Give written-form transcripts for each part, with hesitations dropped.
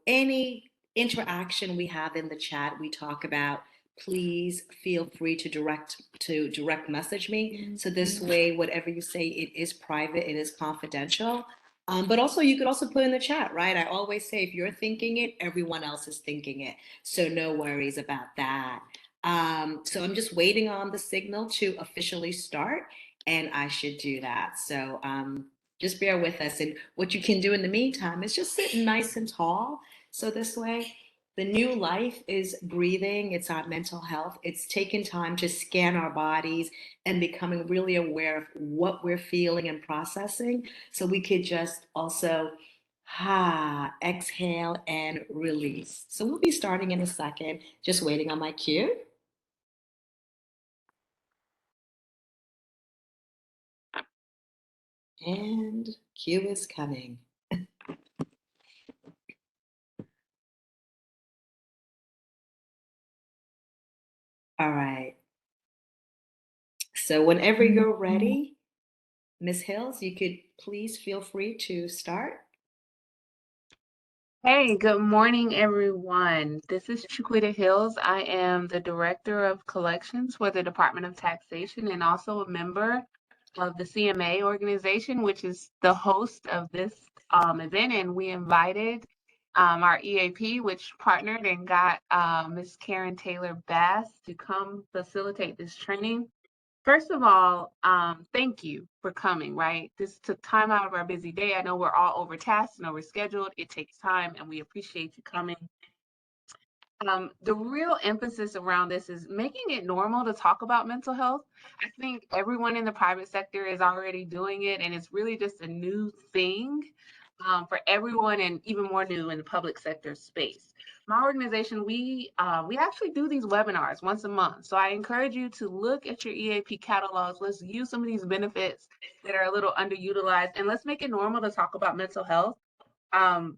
any interaction we have in the chat, we talk about, please feel free to direct message me. So this way, whatever you say, it is private, it is confidential. But also, you could also put in the chat, right? I always say, if you're thinking it, everyone else is thinking it. So no worries about that. So I'm just waiting on the signal to officially start, and I should do that. So just bear with us. And what you can do in the meantime is just sit nice and tall. So this way, the new life is breathing, it's our mental health. It's taking time to scan our bodies and becoming really aware of what we're feeling and processing. So we could just also exhale and release. So we'll be starting in a second, just waiting on my cue. And cue is coming. All right. So whenever you're ready, Miss Hills, you could please feel free to start. Hey, good morning, everyone. This is Chiquita Hills. I am the Director of Collections for the Department of Taxation and also a member of the CMA organization, which is the host of this event. And we invited our EAP, which partnered and got Ms. Karen Taylor Bass to come facilitate this training. First of all, thank you for coming, right? This took time out of our busy day. I know we're all overtasked and overscheduled. It takes time, and we appreciate you coming. The real emphasis around this is making it normal to talk about mental health. I think everyone in the private sector is already doing it, and it's really just a new thing for everyone, and even more new in the public sector space. My organization, we actually do these webinars once a month. So I encourage you to look at your EAP catalogs. Let's use some of these benefits that are a little underutilized, and let's make it normal to talk about mental health. Um,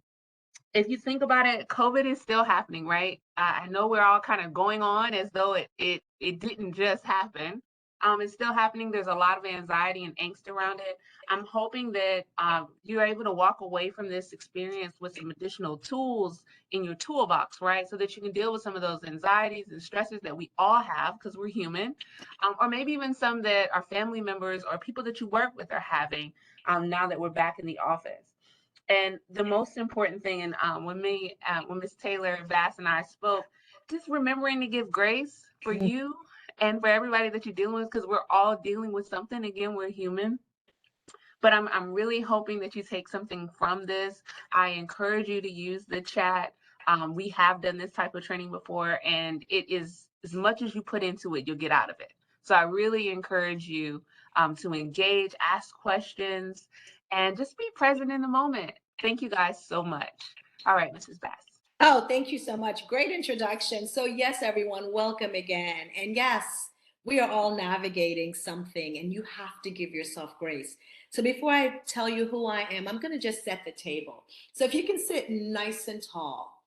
if you think about it, COVID is still happening, right? I know we're all kind of going on as though it didn't just happen. It's still happening. There's a lot of anxiety and angst around it. I'm hoping that you're able to walk away from this experience with some additional tools in your toolbox, right? So that you can deal with some of those anxieties and stresses that we all have because we're human, or maybe even some that our family members or people that you work with are having now that we're back in the office. And the most important thing, and when Miss Taylor Bass and I spoke, just remembering to give grace for you and for everybody that you're dealing with, because we're all dealing with something. Again, we're human. But I'm really hoping that you take something from this. I encourage you to use the chat. We have done this type of training before, and it is as much as you put into it, you'll get out of it. So I really encourage you to engage, ask questions, and just be present in the moment. Thank you guys so much. All right, Mrs. Bass. Oh, thank you so much. Great introduction. So, yes, everyone, welcome again. And yes, we are all navigating something, and you have to give yourself grace. So, before I tell you who I am, I'm going to just set the table. So, if you can sit nice and tall,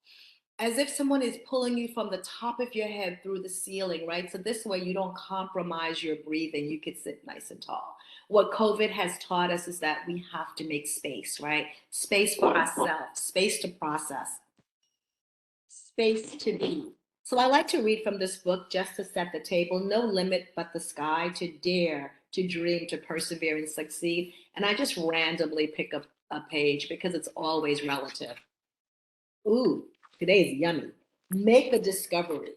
as if someone is pulling you from the top of your head through the ceiling, right? So, this way you don't compromise your breathing. You could sit nice and tall. What COVID has taught us is that we have to make space, right? Space for ourselves, space to process, space to be. So I like to read from this book just to set the table. No limit but the sky, to dare, to dream, to persevere and succeed. And I just randomly pick up a page because it's always relative. Ooh, today's yummy. Make a discovery.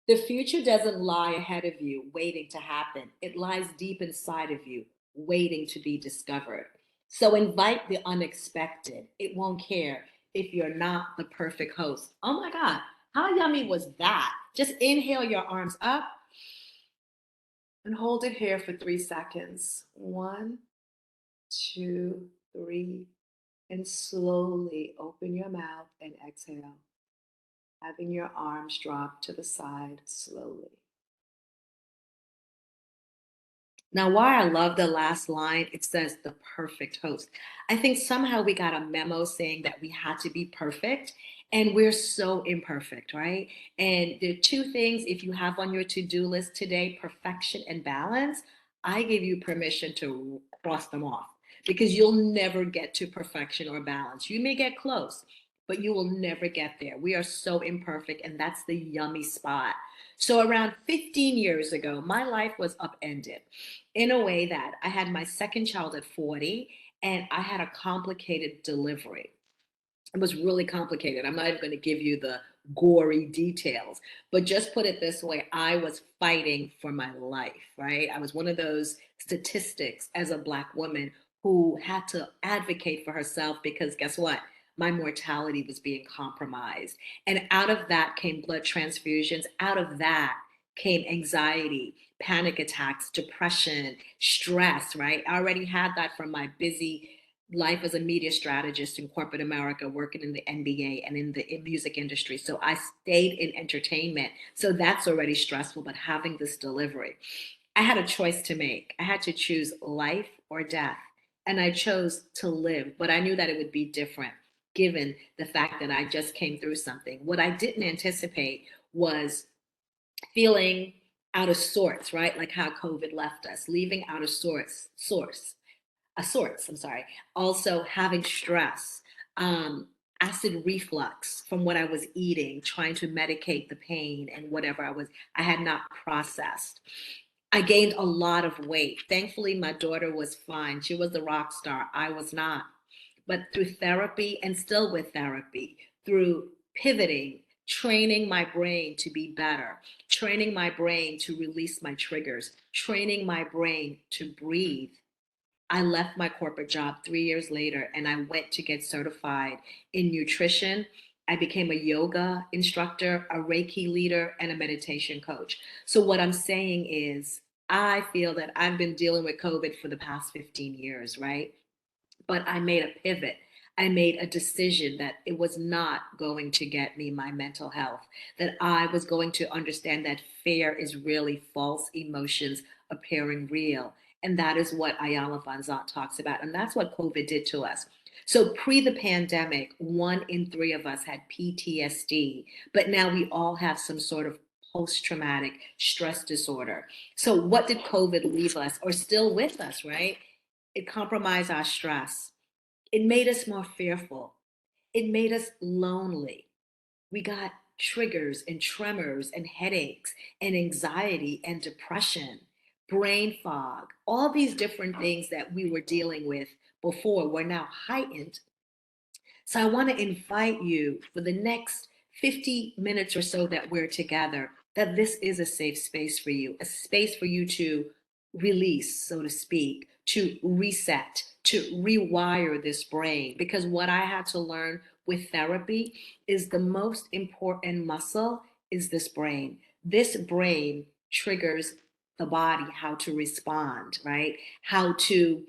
The future doesn't lie ahead of you, waiting to happen. It lies deep inside of you, waiting to be discovered. So invite the unexpected. It won't care if you're not the perfect host. Oh my God, how yummy was that? Just inhale your arms up and hold it here for 3 seconds. One, two, three, and slowly open your mouth and exhale, having your arms drop to the side slowly. Now, why I love the last line, it says the perfect host. I think somehow we got a memo saying that we had to be perfect, and we're so imperfect, right? And there are two things, if you have on your to do list today, perfection and balance, I give you permission to cross them off because you'll never get to perfection or balance. You may get close, but you will never get there. We are so imperfect, and that's the yummy spot. So, around 15 years ago, my life was upended in a way that I had my second child at 40, and I had a complicated delivery. It was really complicated. I'm not even going to give you the gory details, but just put it this way, I was fighting for my life, right? I was one of those statistics as a Black woman who had to advocate for herself because guess what? My mortality was being compromised. And out of that came blood transfusions. Out of that came anxiety, panic attacks, depression, stress, right? I already had that from my busy life as a media strategist in corporate America, working in the NBA and in the music industry. So I stayed in entertainment. So that's already stressful, but having this delivery, I had a choice to make. I had to choose life or death. And I chose to live, but I knew that it would be different given the fact that I just came through something. What I didn't anticipate was feeling out of sorts, right? Like how COVID left us, leaving out of sorts, I'm sorry. Also having stress, um, acid reflux from what I was eating, trying to medicate the pain and whatever I had not processed. I gained a lot of weight. Thankfully, my daughter was fine. She was a rock star. I was not. But through therapy and still with therapy, through pivoting, training my brain to be better, training my brain to release my triggers, training my brain to breathe, I left my corporate job 3 years later and I went to get certified in nutrition. I became a yoga instructor, a Reiki leader, and a meditation coach. So, what I'm saying is, I feel that I've been dealing with COVID for the past 15 years, right? But I made a pivot. I made a decision that it was not going to get me my mental health, that I was going to understand that fear is really false emotions appearing real. And that is what Ayala Van Zant talks about. And that's what COVID did to us. So, pre the pandemic, 1 in 3 of us had PTSD, but now we all have some sort of post traumatic stress disorder. So, what did COVID leave us, or still with us, right? It compromised our stress. It made us more fearful. It made us lonely. We got triggers and tremors and headaches and anxiety and depression, brain fog, all these different things that we were dealing with before were now heightened. So I want to invite you for the next 50 minutes or so that we're together, that this is a safe space for you, a space for you to release, so to speak, to reset, to rewire this brain. Because what I had to learn with therapy is the most important muscle is this brain. This brain triggers the body how to respond, right? How to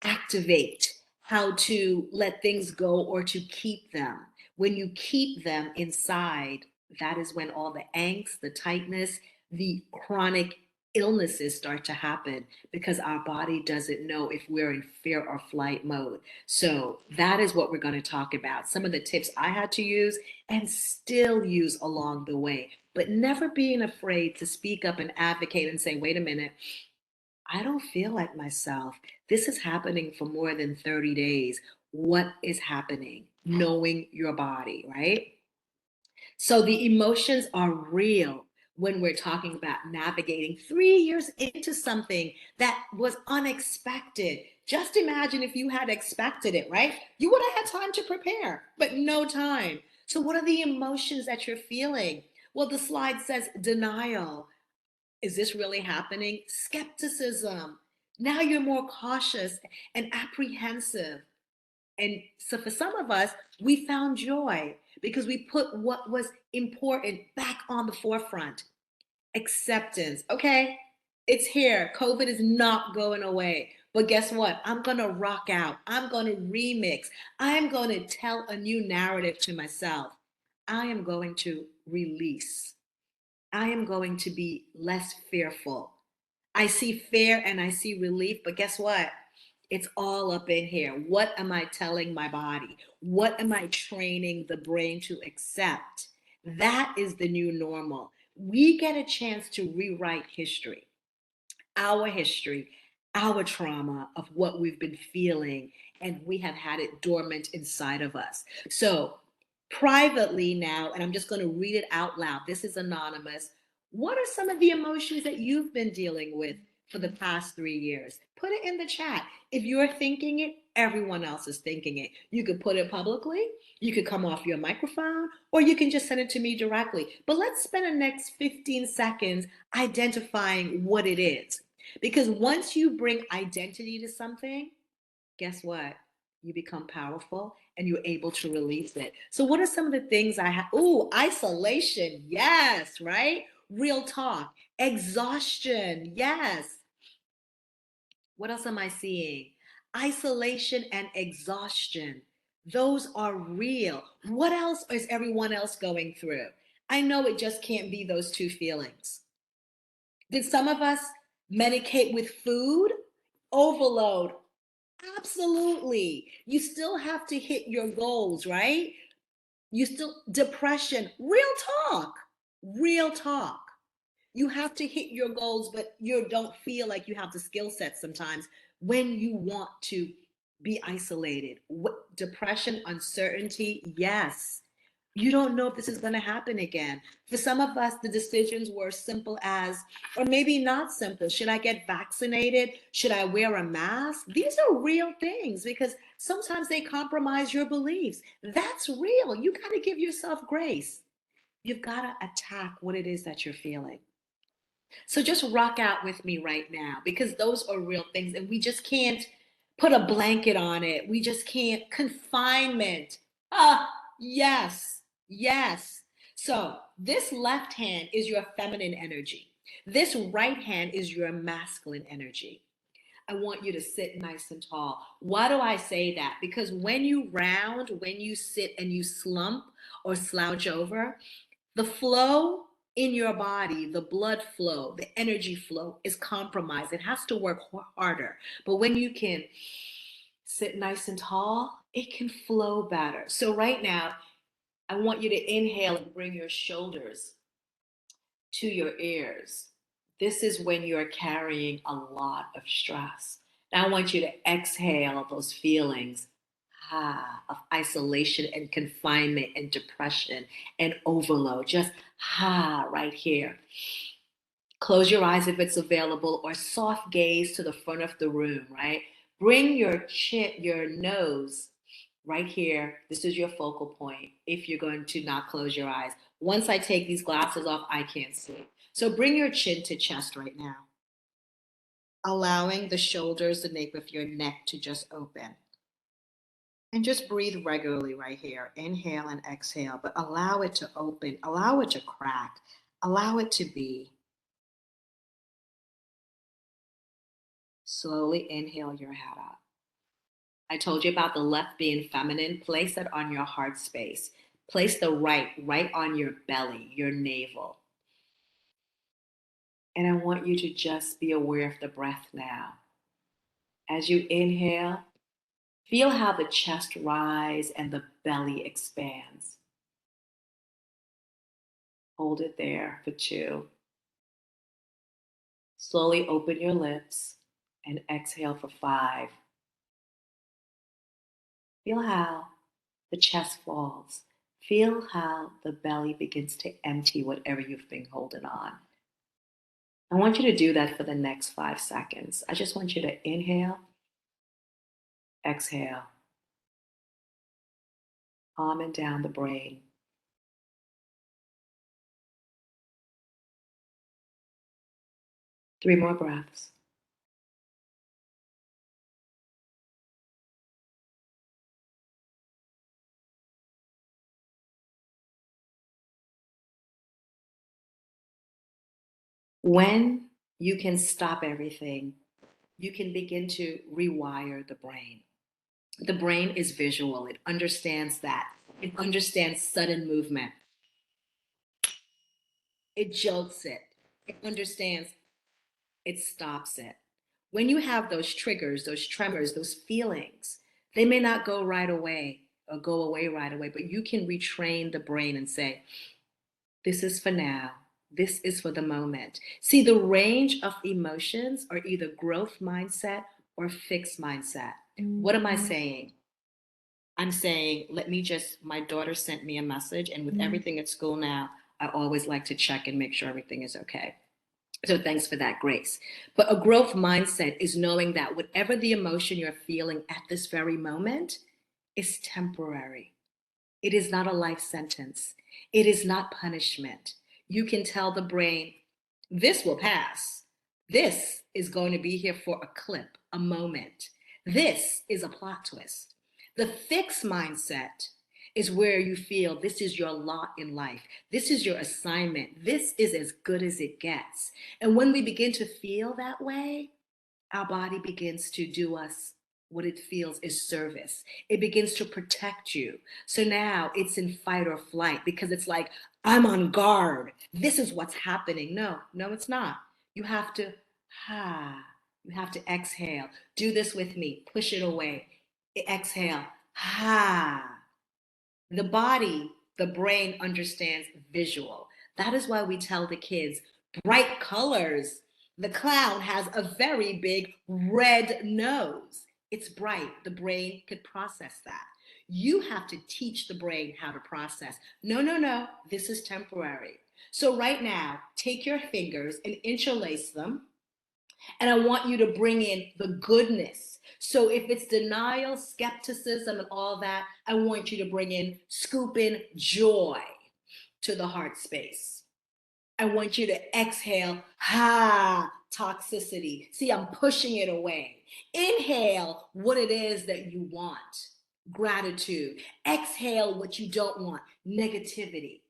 activate, how to let things go or to keep them. When you keep them inside, that is when all the angst, the tightness, the chronic illnesses start to happen because our body doesn't know if we're in fear or flight mode. So, that is what we're going to talk about. Some of the tips I had to use and still use along the way, but never being afraid to speak up and advocate and say, wait a minute, I don't feel like myself. This is happening for more than 30 days. What is happening? Knowing your body, right? So the emotions are real when we're talking about navigating 3 years into something that was unexpected. Just imagine if you had expected it, right? You would have had time to prepare, but no time. So, what are the emotions that you're feeling? Well, the slide says denial. Is this really happening? Skepticism. Now you're more cautious and apprehensive. And so for some of us, we found joy because we put what was important back on the forefront. Acceptance. Okay, it's here. COVID is not going away. But guess what? I'm going to rock out. I'm going to remix. I'm going to tell a new narrative to myself. I am going to release. I am going to be less fearful. I see fear and I see relief, but guess what? It's all up in here. What am I telling my body? What am I training the brain to accept? That is the new normal. We get a chance to rewrite history, our trauma of what we've been feeling, and we have had it dormant inside of us. So privately now, and I'm just going to read it out loud. This is anonymous. What are some of the emotions that you've been dealing with for the past 3 years? Put it in the chat. If you're thinking it, everyone else is thinking it. You could put it publicly, you could come off your microphone, or you can just send it to me directly. But let's spend the next 15 seconds identifying what it is. Because once you bring identity to something, guess what? You become powerful and you're able to release it. So, what are some of the things I have? Ooh, isolation. Yes, right? Real talk. Exhaustion. Yes. What else am I seeing? Isolation and exhaustion. Those are real. What else is everyone else going through? I know it just can't be those two feelings. Did some of us medicate with food? Overload. Absolutely. You still have to hit your goals, right? You still, depression, real talk, real talk. You have to hit your goals, but you don't feel like you have the skill set sometimes when you want to be isolated. Depression, uncertainty, yes. You don't know if this is going to happen again. For some of us, the decisions were simple as, or maybe not simple. Should I get vaccinated? Should I wear a mask? These are real things because sometimes they compromise your beliefs. That's real. You got to give yourself grace. You've got to attack what it is that you're feeling. So just rock out with me right now because those are real things and we just can't put a blanket on it. We just can't. Confinement. Ah, yes, yes. So this left hand is your feminine energy. This right hand is your masculine energy. I want you to sit nice and tall. Why do I say that? Because when you round, when you sit and you slump or slouch over, the flow in your body, the blood flow, the energy flow is compromised. It has to work harder. But when you can sit nice and tall, it can flow better. So, right now, I want you to inhale and bring your shoulders to your ears. This is when you're carrying a lot of stress. Now, I want you to exhale those feelings of isolation and confinement and depression and overload. Just right here. Close your eyes if it's available, or soft gaze to the front of the room, right? Bring your chin, your nose right here. This is your focal point if you're going to not close your eyes. Once I take these glasses off, I can't see. So bring your chin to chest right now, allowing the shoulders, the nape of your neck to just open. And just breathe regularly right here. Inhale and exhale, but allow it to open, allow it to crack, allow it to be. Slowly inhale your head up. I told you about the left being feminine. Place it on your heart space. Place the right on your belly, your navel. And I want you to just be aware of the breath now. As you inhale, feel how the chest rises and the belly expands. Hold it there for 2. Slowly open your lips and exhale for 5. Feel how the chest falls. Feel how the belly begins to empty whatever you've been holding on. I want you to do that for the next 5 seconds. I just want you to inhale, exhale, calming down the brain. 3 more breaths. When you can stop everything, you can begin to rewire the brain. The brain is visual, it understands that. It understands sudden movement. It jolts it. It understands, it stops it. When you have those triggers, those tremors, those feelings, they may not go right away or go away right away, but you can retrain the brain and say, this is for now. This is for the moment. See, the range of emotions are either growth mindset or fixed mindset. What am I saying? I'm saying, let me just, my daughter sent me a message, and with Mhm. everything at school now, I always like to check and make sure everything is okay. So thanks for that, Grace. But a growth mindset is knowing that whatever the emotion you're feeling at this very moment is temporary. It is not a life sentence. It is not punishment. You can tell the brain, this will pass. This is going to be here for a clip, a moment. This is a plot twist. The fixed mindset is where you feel this is your lot in life. This is your assignment. This is as good as it gets. And when we begin to feel that way, our body begins to do us what it feels is service. It begins to protect you. So now it's in fight or flight because it's like, I'm on guard. This is what's happening. No, no, it's not. You have to, ah, you have to exhale. Do this with me. Push it away. Exhale. Ah. The body, the brain understands visual. That is why we tell the kids bright colors. The clown has a very big red nose. It's bright. The brain could process that. You have to teach the brain how to process. No, no, no, this is temporary. So, right now, take your fingers and interlace them, and I want you to bring in the goodness. So if it's denial, skepticism, and all that, I want you to bring in, scoop in joy to the heart space. I want you to exhale, toxicity. See, I'm pushing it away. Inhale what it is that you want, gratitude. Exhale what you don't want, negativity.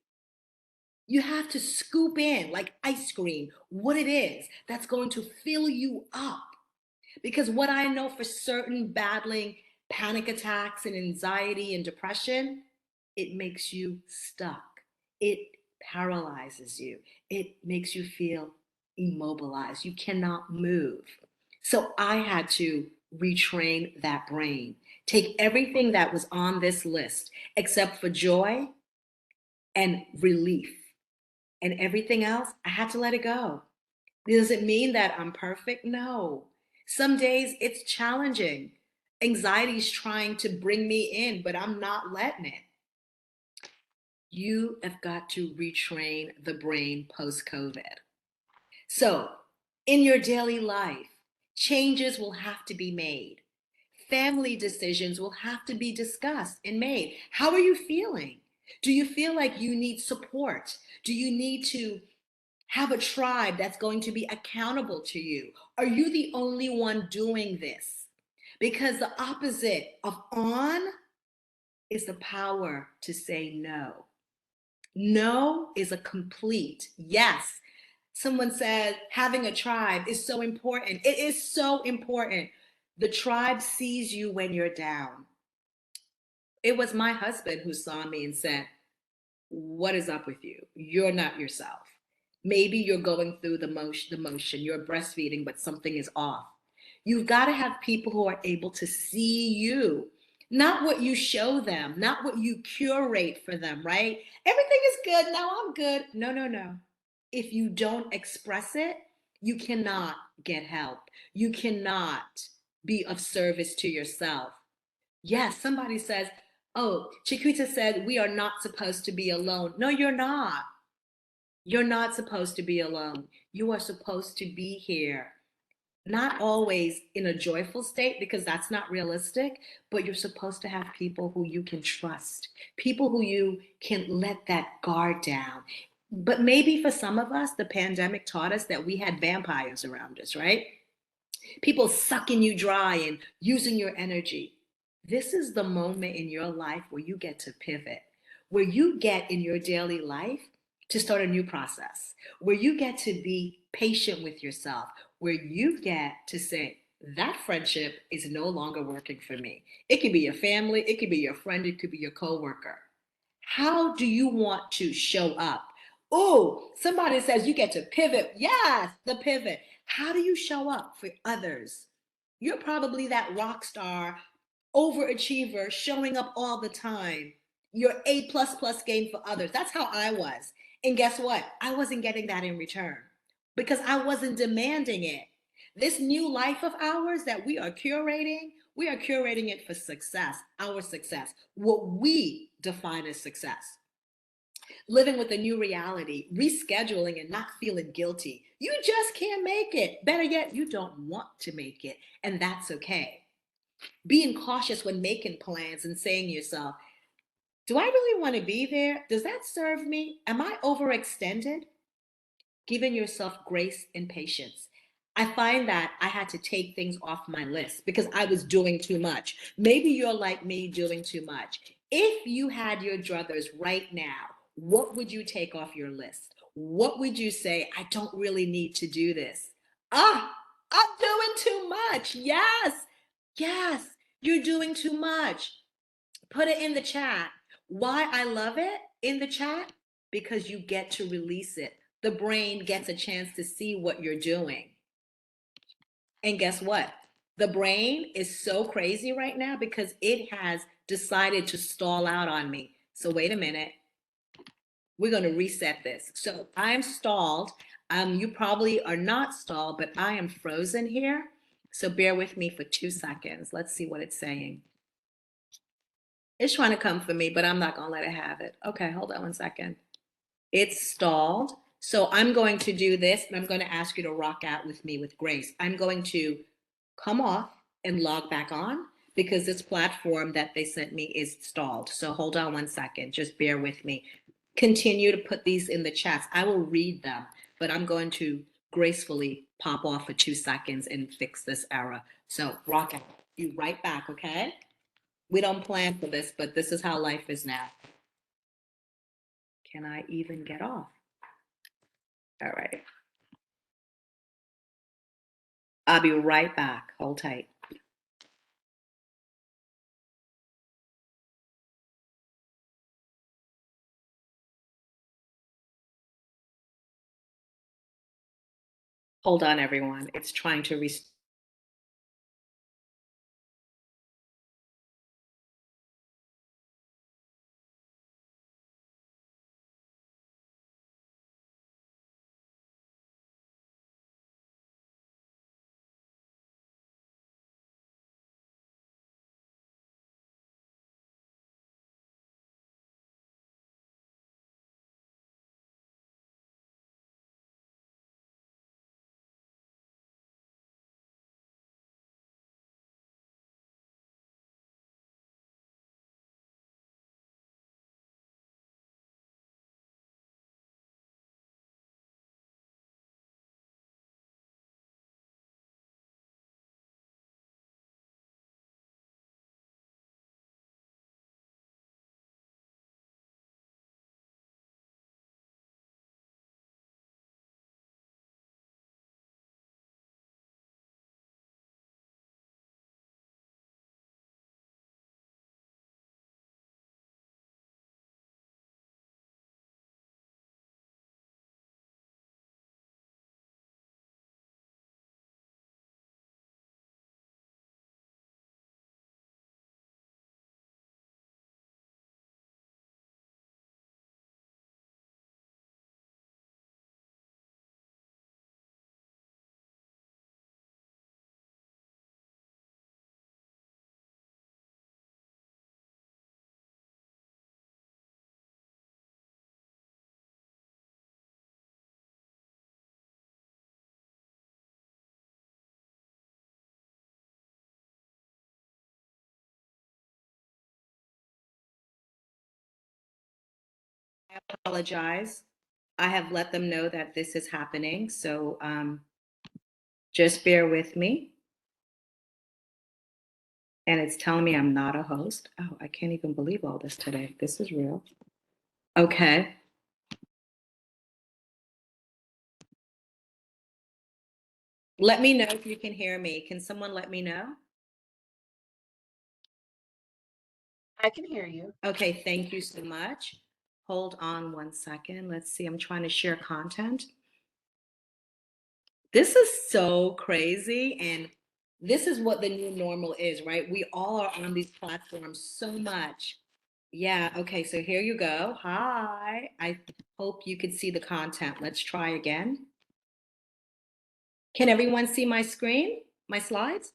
You have to scoop in like ice cream what it is that's going to fill you up. Because what I know for certain, battling panic attacks and anxiety and depression, it makes you stuck. It paralyzes you. It makes you feel immobilized. You cannot move. So I had to retrain that brain. Take everything that was on this list, except for joy and relief. And everything else, I had to let it go. Does it mean that I'm perfect? No. Some days it's challenging. Anxiety is trying to bring me in, but I'm not letting it. You have got to retrain the brain post COVID. So, in your daily life, changes will have to be made. Family decisions will have to be discussed and made. How are you feeling? Do you feel like you need support? Do you need to have a tribe that's going to be accountable to you? Are you the only one doing this? Because the opposite of on is the power to say no. No is a complete yes. Someone said having a tribe is so important. It is so important. The tribe sees you when you're down. It was my husband who saw me and said, what is up with you? You're not yourself. Maybe you're going through the motion, you're breastfeeding, but something is off. You've got to have people who are able to see you, not what you show them, not what you curate for them, right? Everything is good. Now I'm good. No, no, no. If you don't express it, you cannot get help. You cannot be of service to yourself. Yes, somebody says, oh, Chiquita said we are not supposed to be alone. No, you're not. You're not supposed to be alone. You are supposed to be here. Not always in a joyful state because that's not realistic, but you're supposed to have people who you can trust, people who you can let that guard down. But maybe for some of us, the pandemic taught us that we had vampires around us, right? People sucking you dry and using your energy. This is the moment in your life where you get to pivot, where you get in your daily life to start a new process, where you get to be patient with yourself, where you get to say, that friendship is no longer working for me. It could be your family, it could be your friend, it could be your coworker. How do you want to show up? Oh, somebody says you get to pivot. Yes, the pivot. How do you show up for others? You're probably that rock star, overachiever, showing up all the time. Your A plus plus game for others. That's how I was. And guess what? I wasn't getting that in return because I wasn't demanding it. This new life of ours that we are curating, We are curating it for success, our success, what we define as success. Living with a new reality, rescheduling and not feeling guilty. You just can't make it. Better yet, you don't want to make it, and that's okay. Being cautious when making plans and saying to yourself, do I really want to be there? Does that serve me? Am I overextended? Giving yourself grace and patience. I find that I had to take things off my list because I was doing too much. Maybe you're like me, doing too much. If you had your druthers right now, what would you take off your list? What would you say? I don't really need to do this. Ah, I'm doing too much. Yes, yes, you're doing too much. Put it in the chat. Why I love it in the chat? Because you get to release it. The brain gets a chance to see what you're doing. And guess what? The brain is so crazy right now because it has decided to stall out on me. So wait a minute. We're going to reset this. So I'm stalled. You probably are not stalled, but I am frozen here. So bear with me for 2 seconds. Let's see what it's saying. It's trying to come for me, but I'm not going to let it have it. Okay, hold on 1 second. It's stalled. So I'm going to do this, and I'm going to ask you to rock out with me with grace. I'm going to come off and log back on because this platform that they sent me is stalled. So hold on 1 second. Just bear with me. Continue to put these in the chats. I will read them, but I'm going to gracefully pop off for 2 seconds and fix this error. So rock out. You right back, okay? We don't plan for this, but this is how life is now. Can I even get off? All right. I'll be right back. Hold tight. Hold on, everyone. It's trying to restart. I apologize. I have let them know that this is happening. So just bear with me. And it's telling me I'm not a host. Oh, I can't even believe all this today. This is real. Okay. Let me know if you can hear me. Can someone let me know? I can hear you. Okay, thank you so much. Hold on 1 second. Let's see. I'm trying to share content. This is so crazy. And this is what the new normal is, right? We all are on these platforms so much. Yeah, okay, so here you go. Hi. I hope you can see the content. Let's try again. Can everyone see my screen, my slides?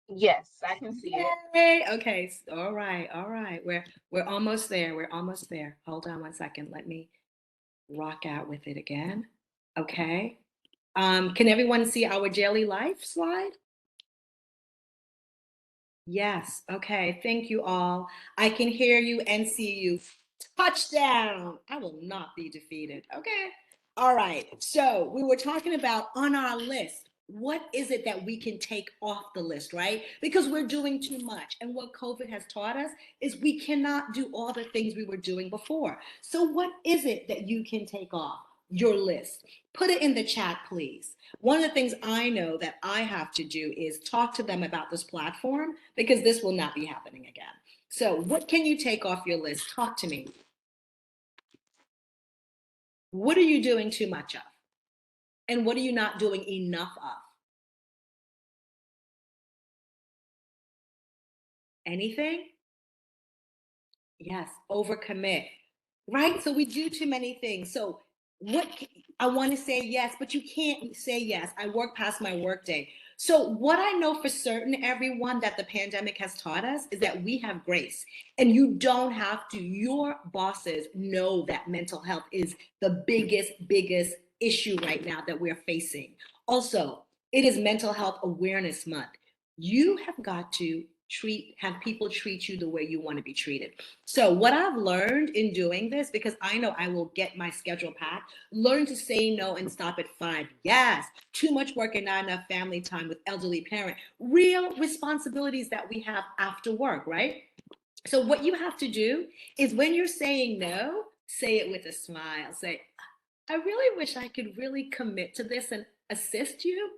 Yes, I can see it. Yay. Okay. All right. All right. We're almost there. We're almost there. Hold on one second. Let me rock out with it again. Okay. Can everyone see our daily life slide? Yes. Okay. Thank you all. I can hear you and see you. Touchdown. I will not be defeated. Okay. All right. So we were talking about on our list. What is it that we can take off the list, right? Because we're doing too much. And what COVID has taught us is we cannot do all the things we were doing before. So, what is it that you can take off your list? Put it in the chat, please. One of the things I know that I have to do is talk to them about this platform because this will not be happening again. So, what can you take off your list? Talk to me. What are you doing too much of? And what are you not doing enough of? Anything? Yes, overcommit. Right? So we do too many things. So I want to say yes, but you can't say yes. I work past my workday. So what I know for certain, everyone, that the pandemic has taught us is that we have grace. And you don't have to. Your bosses know that mental health is the biggest issue right now that we're facing. Also, it is Mental Health Awareness Month. You have got to have people treat you the way you want to be treated. So what I've learned in doing this, because I know I will get my schedule packed, learn to say no and stop at 5. Yes, too much work and not enough family time with elderly parent. Real responsibilities that we have after work, right? So what you have to do is when you're saying no, say it with a smile. Say, I really wish I could really commit to this and assist you,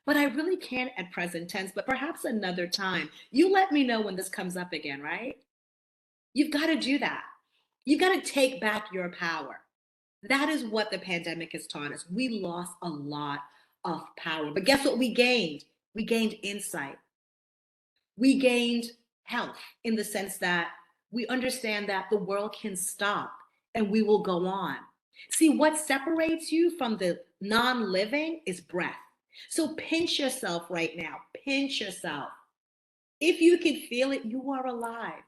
but I really can't at present tense, but perhaps another time. You let me know when this comes up again, right? You've got to do that. You've got to take back your power. That is what the pandemic has taught us. We lost a lot of power. But guess what we gained? We gained insight. We gained health in the sense that we understand that the world can stop and we will go on. See, what separates you from the non living is breath. So pinch yourself right now. Pinch yourself. If you can feel it, you are alive.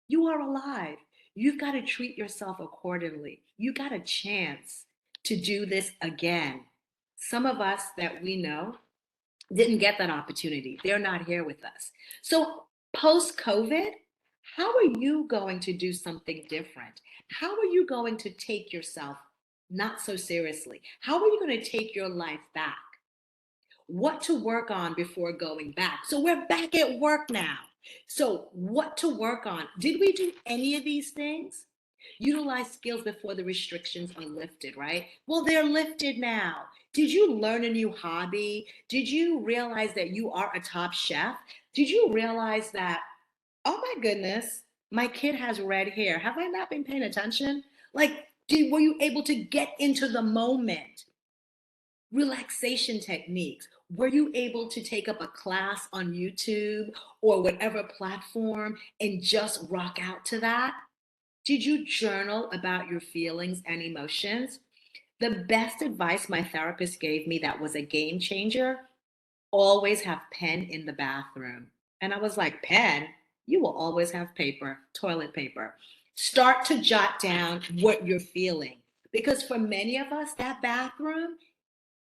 You are alive. You've got to treat yourself accordingly. You got a chance to do this again. Some of us that we know didn't get that opportunity. They're not here with us. So, post COVID, how are you going to do something different? How are you going to take yourself not so seriously? How are you going to take your life back? What to work on before going back? So, we're back at work now. So, what to work on? Did we do any of these things? Utilize skills before the restrictions are lifted, right? Well, they're lifted now. Did you learn a new hobby? Did you realize that you are a top chef? Did you realize that, oh my goodness, my kid has red hair? Have I not been paying attention? Like, were you able to get into the moment? Relaxation techniques. Were you able to take up a class on YouTube or whatever platform and just rock out to that? Did you journal about your feelings and emotions? The best advice my therapist gave me that was a game changer: always have pen in the bathroom. And I was like, pen? You will always have paper, toilet paper. Start to jot down what you're feeling. Because for many of us, that bathroom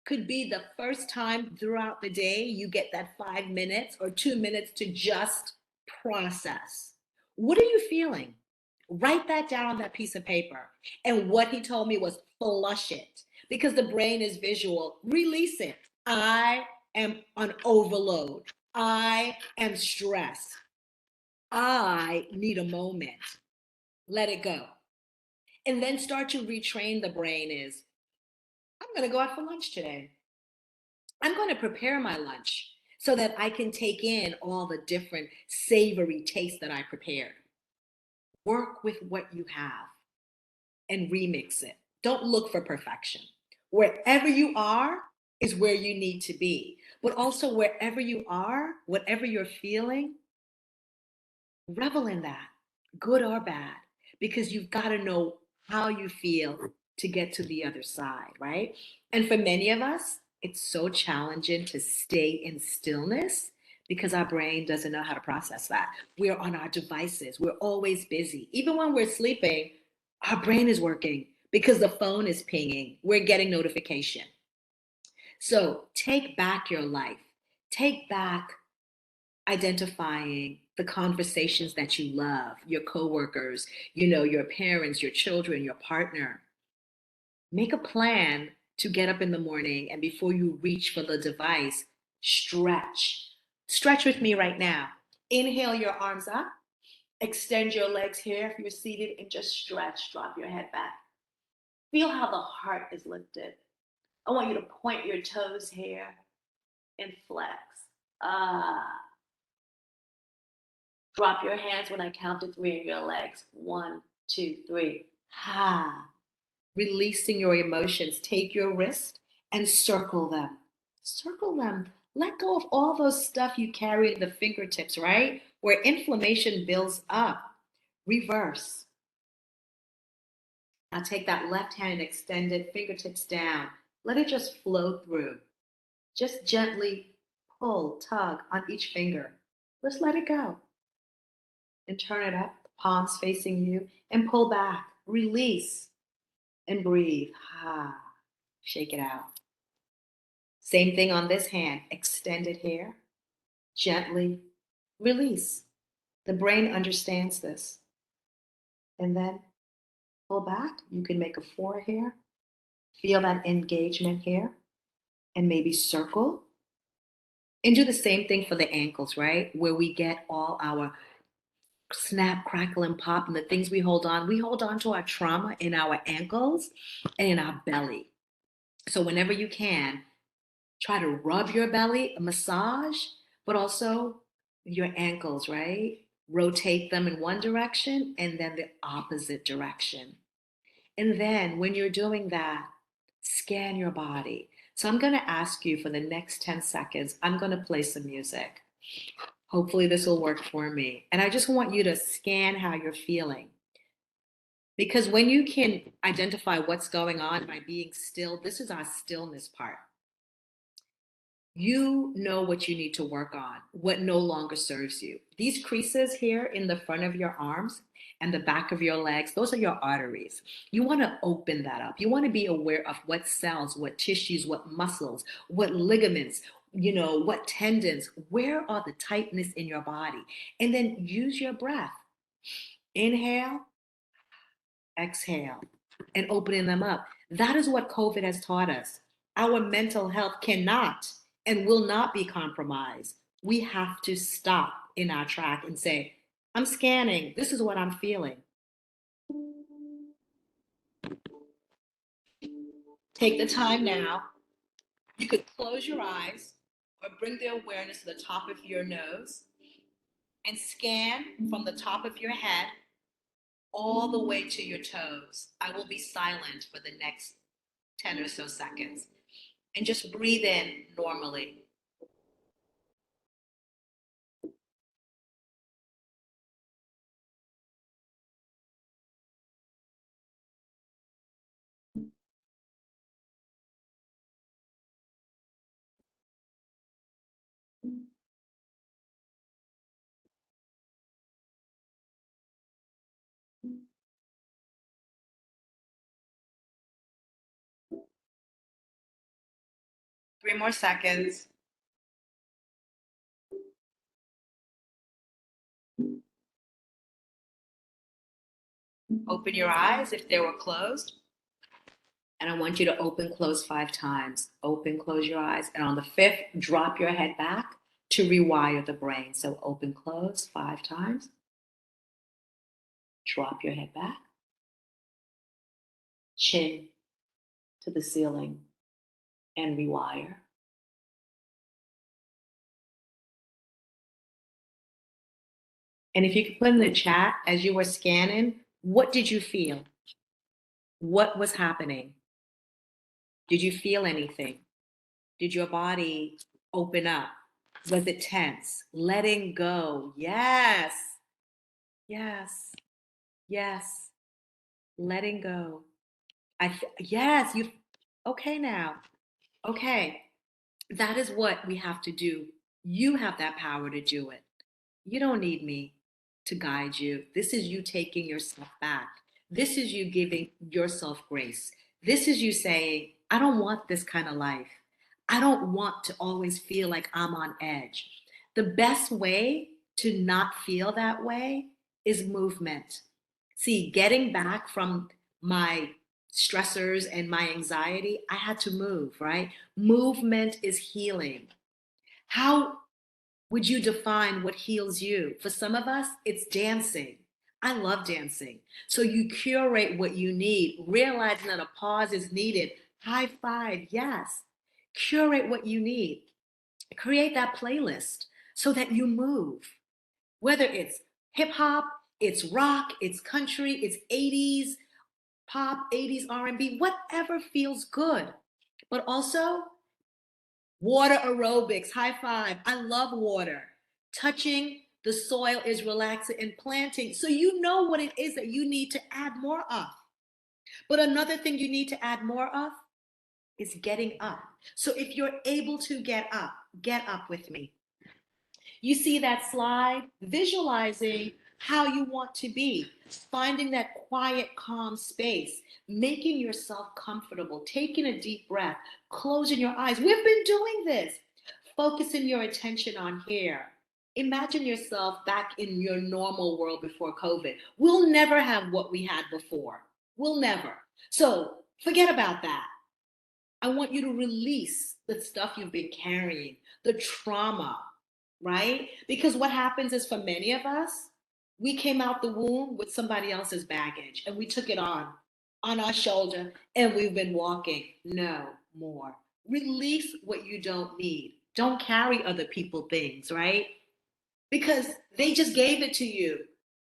could be the first time throughout the day you get that 5 minutes or 2 minutes to just process. What are you feeling? Write that down on that piece of paper. And what he told me was flush it because the brain is visual. Release it. I am on overload. I am stressed. I need a moment. Let it go. And then start to retrain the brain is, I'm going to go out for lunch today. I'm going to prepare my lunch so that I can take in all the different savory tastes that I prepared. Work with what you have and remix it. Don't look for perfection. Wherever you are is where you need to be. But also, wherever you are, whatever you're feeling, revel in that, good or bad, because you've got to know how you feel to get to the other side, right? And for many of us, it's so challenging to stay in stillness because our brain doesn't know how to process that. We're on our devices. We're always busy. Even when we're sleeping, our brain is working because the phone is pinging. We're getting notification. So take back your life. Take back identifying the conversations that you love, your coworkers, your parents, your children, your partner. Make a plan to get up in the morning and before you reach for the device, stretch. Stretch with me right now. Inhale your arms up, extend your legs here if you're seated, and just stretch. Drop your head back. Feel how the heart is lifted. I want you to point your toes here and flex. Ah. Drop your hands when I count to three in your legs. 1, 2, 3. Ha. Releasing your emotions. Take your wrist and circle them. Circle them. Let go of all those stuff you carry in the fingertips, right? Where inflammation builds up. Reverse. Now take that left hand and extend it, fingertips down. Let it just flow through. Just gently pull, tug on each finger. Just let it go. And turn it up, palms facing you, and pull back. Release and breathe. Ah, shake it out. Same thing on this hand. Extend it here. Gently release. The brain understands this. And then pull back. You can make a 4 here. Feel that engagement here. And maybe circle. And do the same thing for the ankles, right? Where we get all our snap, crackle, and pop, and the things we hold on to our trauma in our ankles and in our belly. So whenever you can, try to rub your belly, a massage, but also your ankles, right? Rotate them in one direction and then the opposite direction. And then when you're doing that, scan your body. So I'm going to ask you for the next 10 seconds, I'm going to play some music. Hopefully this will work for me. And I just want you to scan how you're feeling. Because when you can identify what's going on by being still, this is our stillness part. You know what you need to work on, what no longer serves you. These creases here in the front of your arms and the back of your legs, those are your arteries. You want to open that up. You want to be aware of what cells, what tissues, what muscles, what ligaments, what tendons, where are the tightness in your body? And then use your breath. Inhale, exhale, and opening them up. That is what COVID has taught us. Our mental health cannot and will not be compromised. We have to stop in our track and say, I'm scanning. This is what I'm feeling. Take the time now. You could close your eyes or bring the awareness to the top of your nose and scan from the top of your head all the way to your toes. I will be silent for the next 10 or so seconds. And just breathe in normally. Three more seconds. Open your eyes if they were closed. And I want you to open, close 5 times. Open, close your eyes. And on the 5th, drop your head back to rewire the brain. So open, close 5 times. Drop your head back. Chin to the ceiling and rewire. And if you could put in the chat as you were scanning, what did you feel? What was happening? Did you feel anything? Did your body open up? Was it tense? Letting go. Yes. Yes. Yes. Letting go. Yes, you okay now. Okay. That is what we have to do You have that power to do it. You don't need me to guide you. This is you taking yourself back. This is you giving yourself grace. This is you saying, I don't want this kind of life. I don't want to always feel like I'm on edge. The best way to not feel that way is movement. See, getting back from my stressors and my anxiety, I had to move, right? Movement is healing. How would you define what heals you? For some of us, it's dancing. I love dancing. So you curate what you need, realizing that a pause is needed. High five, yes. Curate what you need. Create that playlist so that you move. Whether it's hip hop, it's rock, it's country, it's 80s pop, 80s R&B, whatever feels good. But also water aerobics, high five. I love water. Touching the soil is relaxing and planting. So you know what it is that you need to add more of. But another thing you need to add more of is getting up. So if you're able to get up with me. You see that slide? Visualizing how you want to be, finding that quiet, calm space, making yourself comfortable, taking a deep breath, closing your eyes. We've been doing this. Focusing your attention on here. Imagine yourself back in your normal world before COVID. We'll never have what we had before. We'll never. So forget about that. I want you to release the stuff you've been carrying, the trauma, right? Because what happens is for many of us, we came out the womb with somebody else's baggage and we took it on our shoulder, and we've been walking. No more. Release what you don't need. Don't carry other people things, right? Because they just gave it to you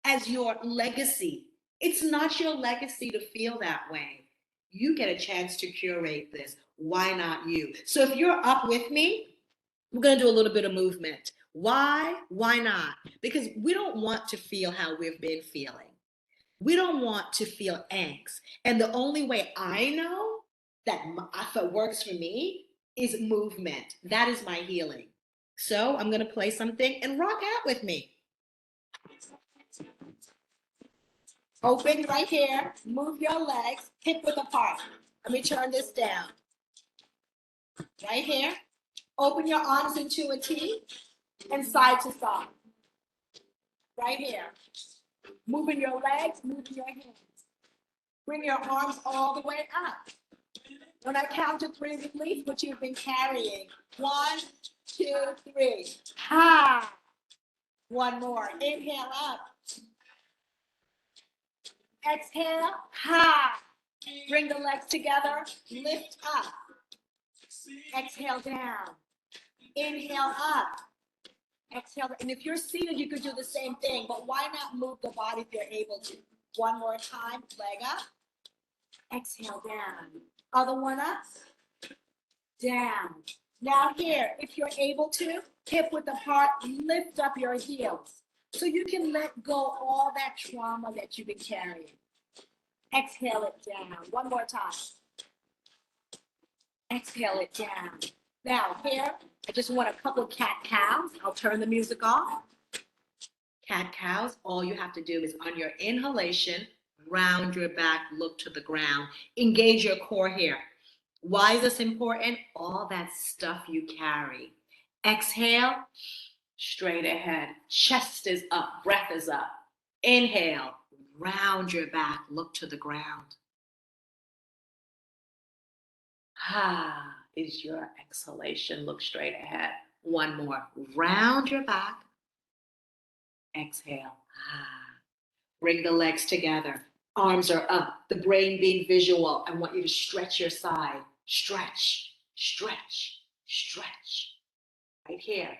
as your legacy. It's not your legacy to feel that way. You get a chance to curate this. Why not you? So if you're up with me, we're going to do a little bit of movement. Why? Why not? Because we don't want to feel how we've been feeling. We don't want to feel angst. And the only way I know that if it works for me is movement. That is my healing. So I'm going to play something and rock out with me. Open right here. Move your legs hip width apart. Let me turn this down. Right here. Open your arms into a T and side to side. Right here. Moving your legs, moving your hands. Bring your arms all the way up. When I count to three, release what you've been carrying. 1, 2, 3. Ha! One more. Inhale up. Exhale. Ha! Bring the legs together. Lift up. Exhale down. Inhale up. Exhale. And if you're seated, you could do the same thing, but why not move the body if you're able to? One more time. Leg up. Exhale down. Other one up. Down. Now here, if you're able to, hip width apart, lift up your heels. So you can let go all that trauma that you've been carrying. Exhale it down. One more time. Exhale it down. Now here, I just want a couple of cat-cows. I'll turn the music off. Cat-cows, all you have to do is on your inhalation, round your back, look to the ground. Engage your core here. Why is this important? All that stuff you carry. Exhale, straight ahead. Chest is up, breath is up. Inhale, round your back, look to the ground. Ah, is your exhalation. Look straight ahead. One more. Round your back. Exhale. Ah. Bring the legs together. Arms are up. The brain being visual. I want you to stretch your side. Stretch, stretch, stretch. Right here.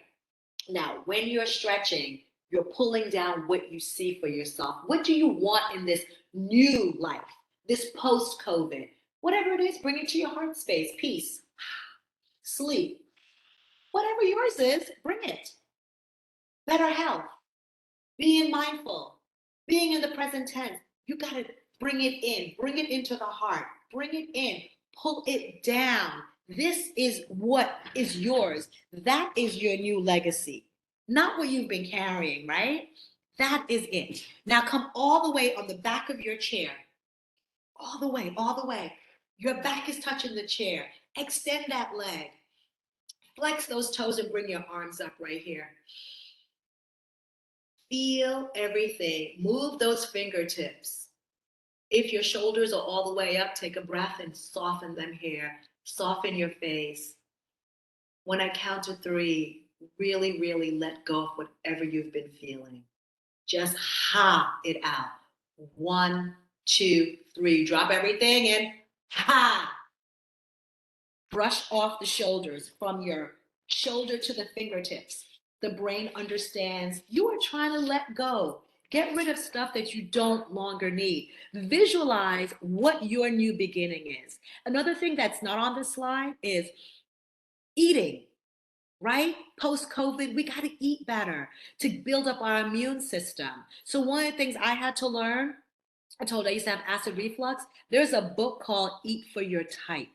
Now, when you're stretching, you're pulling down what you see for yourself. What do you want in this new life, this post-COVID? Whatever it is, bring it to your heart space. Peace, sleep, whatever yours is, bring it. Better health, being mindful, being in the present tense. You got to bring it in, bring it into the heart, bring it in, pull it down. This is what is yours. That is your new legacy, not what you've been carrying, right? That is it. Now come all the way on the back of your chair, all the way, all the way. Your back is touching the chair. Extend that leg. Flex those toes and bring your arms up right here. Feel everything. Move those fingertips. If your shoulders are all the way up, take a breath and soften them here. Soften your face. When I count to three, really, really let go of whatever you've been feeling. Just ha it out. 1, 2, 3. Drop everything and ha. Brush off the shoulders from your shoulder to the fingertips. The brain understands you are trying to let go. Get rid of stuff that you don't longer need. Visualize what your new beginning is. Another thing that's not on the slide is eating, right? Post COVID, we got to eat better to build up our immune system. So, one of the things I had to learn, I told you I used to have acid reflux. There's a book called Eat for Your Type.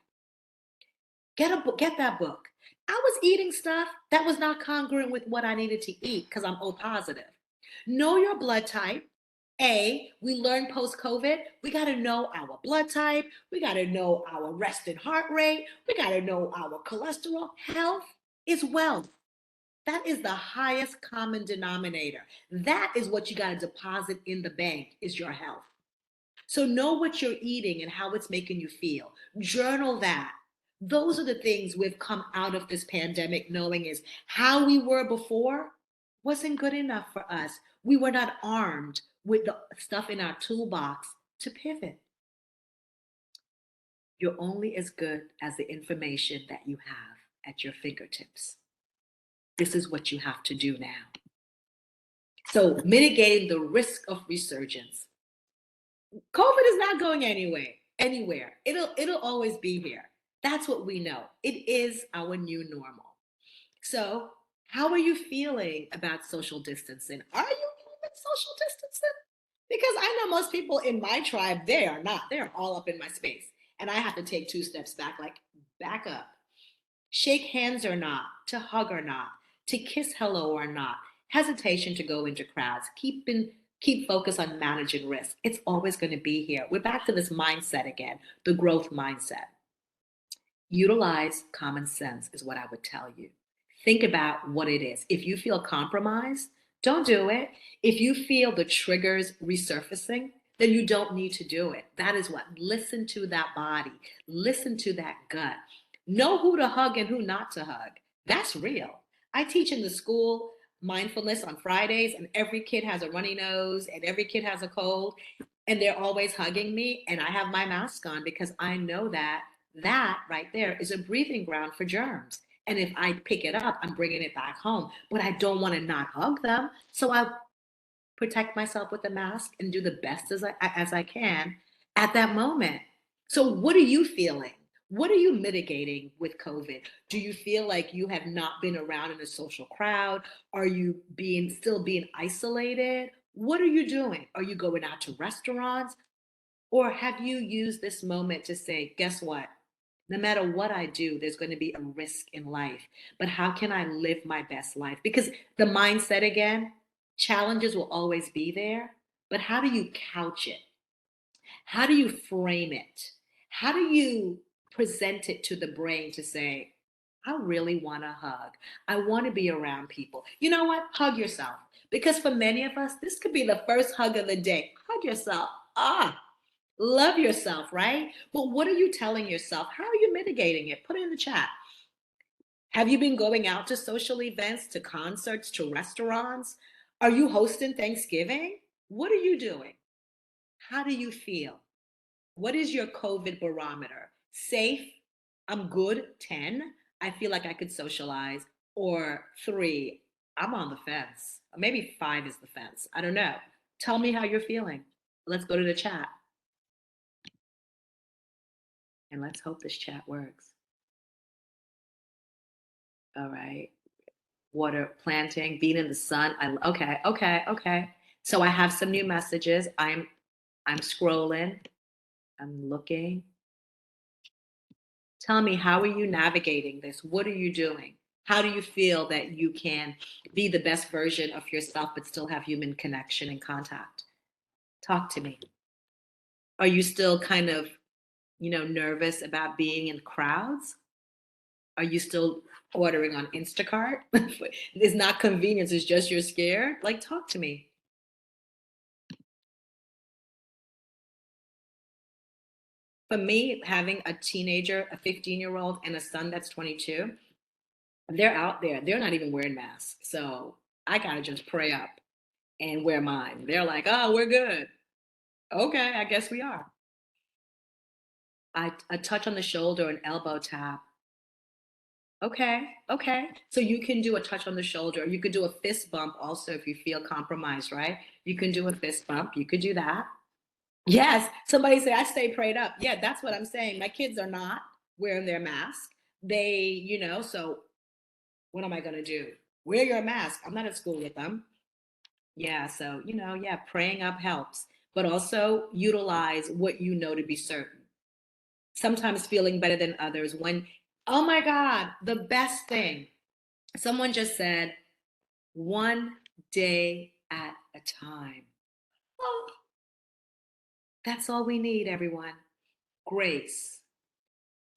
Get a book, get that book. I was eating stuff that was not congruent with what I needed to eat because I'm O positive. Know your blood type. We learned post COVID, we got to know our blood type. We got to know our resting heart rate. We got to know our cholesterol. Health is wealth. That is the highest common denominator. That is what you got to deposit in the bank is your health. So know what you're eating and how it's making you feel. Journal that. Those are the things we've come out of this pandemic knowing is how we were before wasn't good enough for us. We were not armed with the stuff in our toolbox to pivot. You're only as good as the information that you have at your fingertips. This is what you have to do now. So, mitigating the risk of resurgence. COVID is not going anywhere. It'll always be here. That's what we know. It is our new normal. So, how are you feeling about social distancing? Are you even social distancing? Because I know most people in my tribe, they are not. They're all up in my space. And I have to take 2 steps back, like back up. Shake hands or not, to hug or not, to kiss hello or not, hesitation to go into crowds, keep focus on managing risk. It's always going to be here. We're back to this mindset again, the growth mindset. Utilize common sense is what I would tell you. Think about what it is. If you feel compromised, don't do it. If you feel the triggers resurfacing, then you don't need to do it. That is what. Listen to that body. Listen to that gut. Know who to hug and who not to hug. That's real. I teach in the school mindfulness on Fridays, and every kid has a runny nose and every kid has a cold, and they're always hugging me. And I have my mask on because I know that that right there is a breathing ground for germs. And if I pick it up, I'm bringing it back home. But I don't want to not hug them. So I protect myself with the mask and do the best as I can at that moment. So, what are you feeling? What are you mitigating with COVID? Do you feel like you have not been around in a social crowd? Are you still being isolated? What are you doing? Are you going out to restaurants? Or have you used this moment to say, guess what? No matter what I do, there's going to be a risk in life. But how can I live my best life? Because the mindset again, challenges will always be there. But how do you couch it? How do you frame it? How do you present it to the brain to say, I really want to hug. I want to be around people. You know what? Hug yourself. Because for many of us, this could be the first hug of the day. Hug yourself. Love yourself, right? But what are you telling yourself? How are you mitigating it? Put it in the chat. Have you been going out to social events, to concerts, to restaurants? Are you hosting Thanksgiving? What are you doing? How do you feel? What is your COVID barometer? Safe, I'm good, 10. I feel like I could socialize. Or 3, I'm on the fence. Or maybe 5 is the fence. I don't know. Tell me how you're feeling. Let's go to the chat. And let's hope this chat works. All right. Water planting, being in the sun. Okay. So I have some new messages. I'm scrolling. I'm looking. Tell me, how are you navigating this? What are you doing? How do you feel that you can be the best version of yourself but still have human connection and contact? Talk to me. Are you still kind of, nervous about being in crowds? Are you still ordering on Instacart? It's not convenience, it's just you're scared. Like, talk to me. For me, having a teenager, a 15-year-old, and a son that's 22, they're out there. They're not even wearing masks. So I gotta just pray up and wear mine. They're like, oh, we're good. Okay, I guess we are. A touch on the shoulder, an elbow tap. Okay, okay. So you can do a touch on the shoulder. You could do a fist bump also if you feel compromised, right? You can do a fist bump. You could do that. Yes. Somebody say, I stay prayed up. Yeah, that's what I'm saying. My kids are not wearing their mask. So what am I going to do? Wear your mask. I'm not at school with them. Yeah. So, yeah, praying up helps, but also utilize what you know to be certain. Sometimes feeling better than others when, oh my God, the best thing. Someone just said, one day at a time. Oh, that's all we need, everyone. Grace.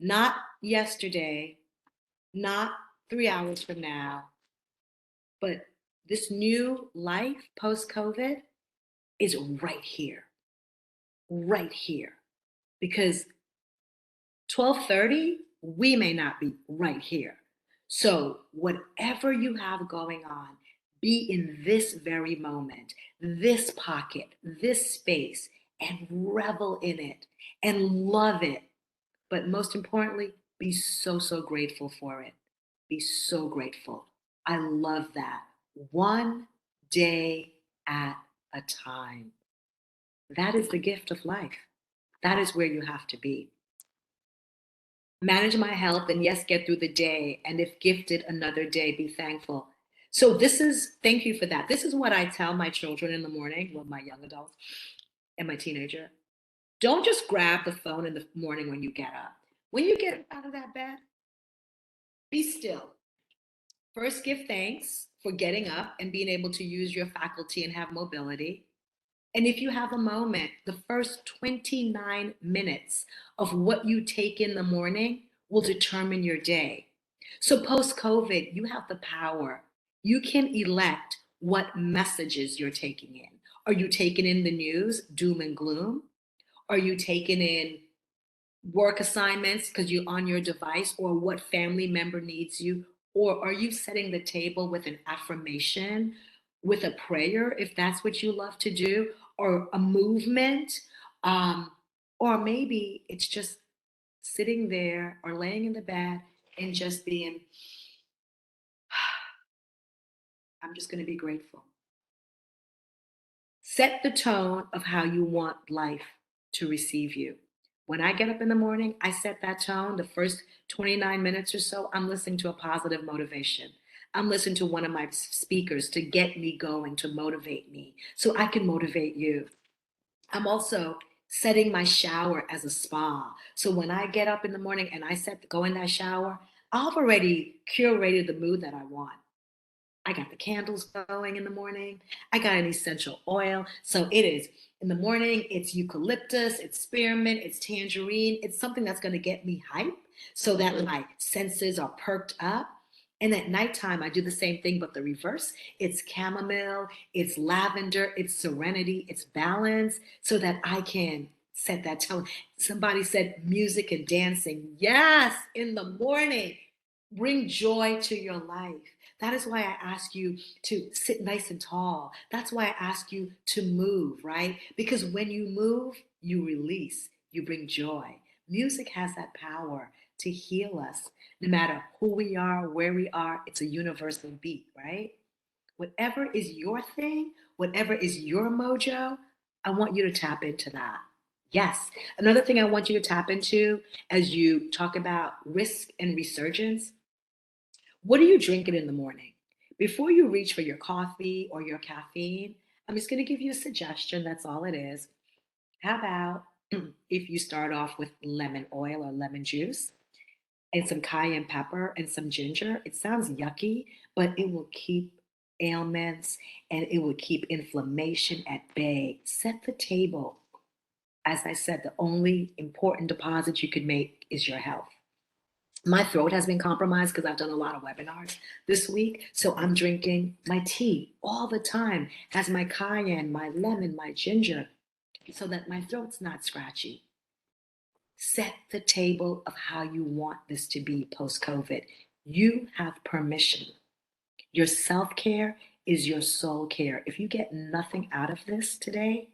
Not yesterday, not 3 hours from now, but this new life post COVID is right here, right here. Because 12:30, we may not be right here. So, whatever you have going on, be in this very moment, this pocket, this space, and revel in it and love it. But most importantly, be so, so grateful for it. Be so grateful. I love that. One day at a time. That is the gift of life. That is where you have to be. Manage my health and yes, get through the day. And if gifted another day, be thankful. So, thank you for that. This is what I tell my children in the morning, well, my young adults and my teenager. Don't just grab the phone in the morning when you get up. When you get out of that bed, be still. First, give thanks for getting up and being able to use your faculty and have mobility. And if you have a moment, the first 29 minutes of what you take in the morning will determine your day. So, post COVID, you have the power. You can elect what messages you're taking in. Are you taking in the news, doom and gloom? Are you taking in work assignments because you're on your device, or what family member needs you? Or are you setting the table with an affirmation, with a prayer, if that's what you love to do, or a movement? Um, or maybe it's just sitting there or laying in the bed and just being, I'm just going to be grateful. Set the tone of how you want life to receive you. When I get up in the morning, I set that tone. The first 29 minutes or so, I'm listening to a positive motivation. I'm listening to one of my speakers to get me going, to motivate me so I can motivate you. I'm also setting my shower as a spa. So when I get up in the morning and go in that shower, I've already curated the mood that I want. I got the candles going in the morning. I got an essential oil. So it is in the morning, it's eucalyptus, it's spearmint, it's tangerine. It's something that's going to get me hype so that my senses are perked up. And at nighttime, I do the same thing, but the reverse. It's chamomile, it's lavender, it's serenity, it's balance, so that I can set that tone. Somebody said music and dancing. Yes, in the morning, bring joy to your life. That is why I ask you to sit nice and tall. That's why I ask you to move, right? Because when you move, you release, you bring joy. Music has that power to heal us. No matter who we are, where we are, it's a universal beat, right? Whatever is your thing, whatever is your mojo, I want you to tap into that. Yes. Another thing I want you to tap into as you talk about risk and resurgence, what are you drinking in the morning? Before you reach for your coffee or your caffeine, I'm just going to give you a suggestion. That's all it is. How about if you start off with lemon oil or lemon juice? and some cayenne pepper and some ginger. It sounds yucky, but it will keep ailments and it will keep inflammation at bay. Set the table. As I said, the only important deposit you could make is your health. My throat has been compromised because I've done a lot of webinars this week. So I'm drinking my tea all the time, has my cayenne, my lemon, my ginger, so that my throat's not scratchy. Set the table of how you want this to be post COVID. You have permission. Your self care is your soul care. If you get nothing out of this today,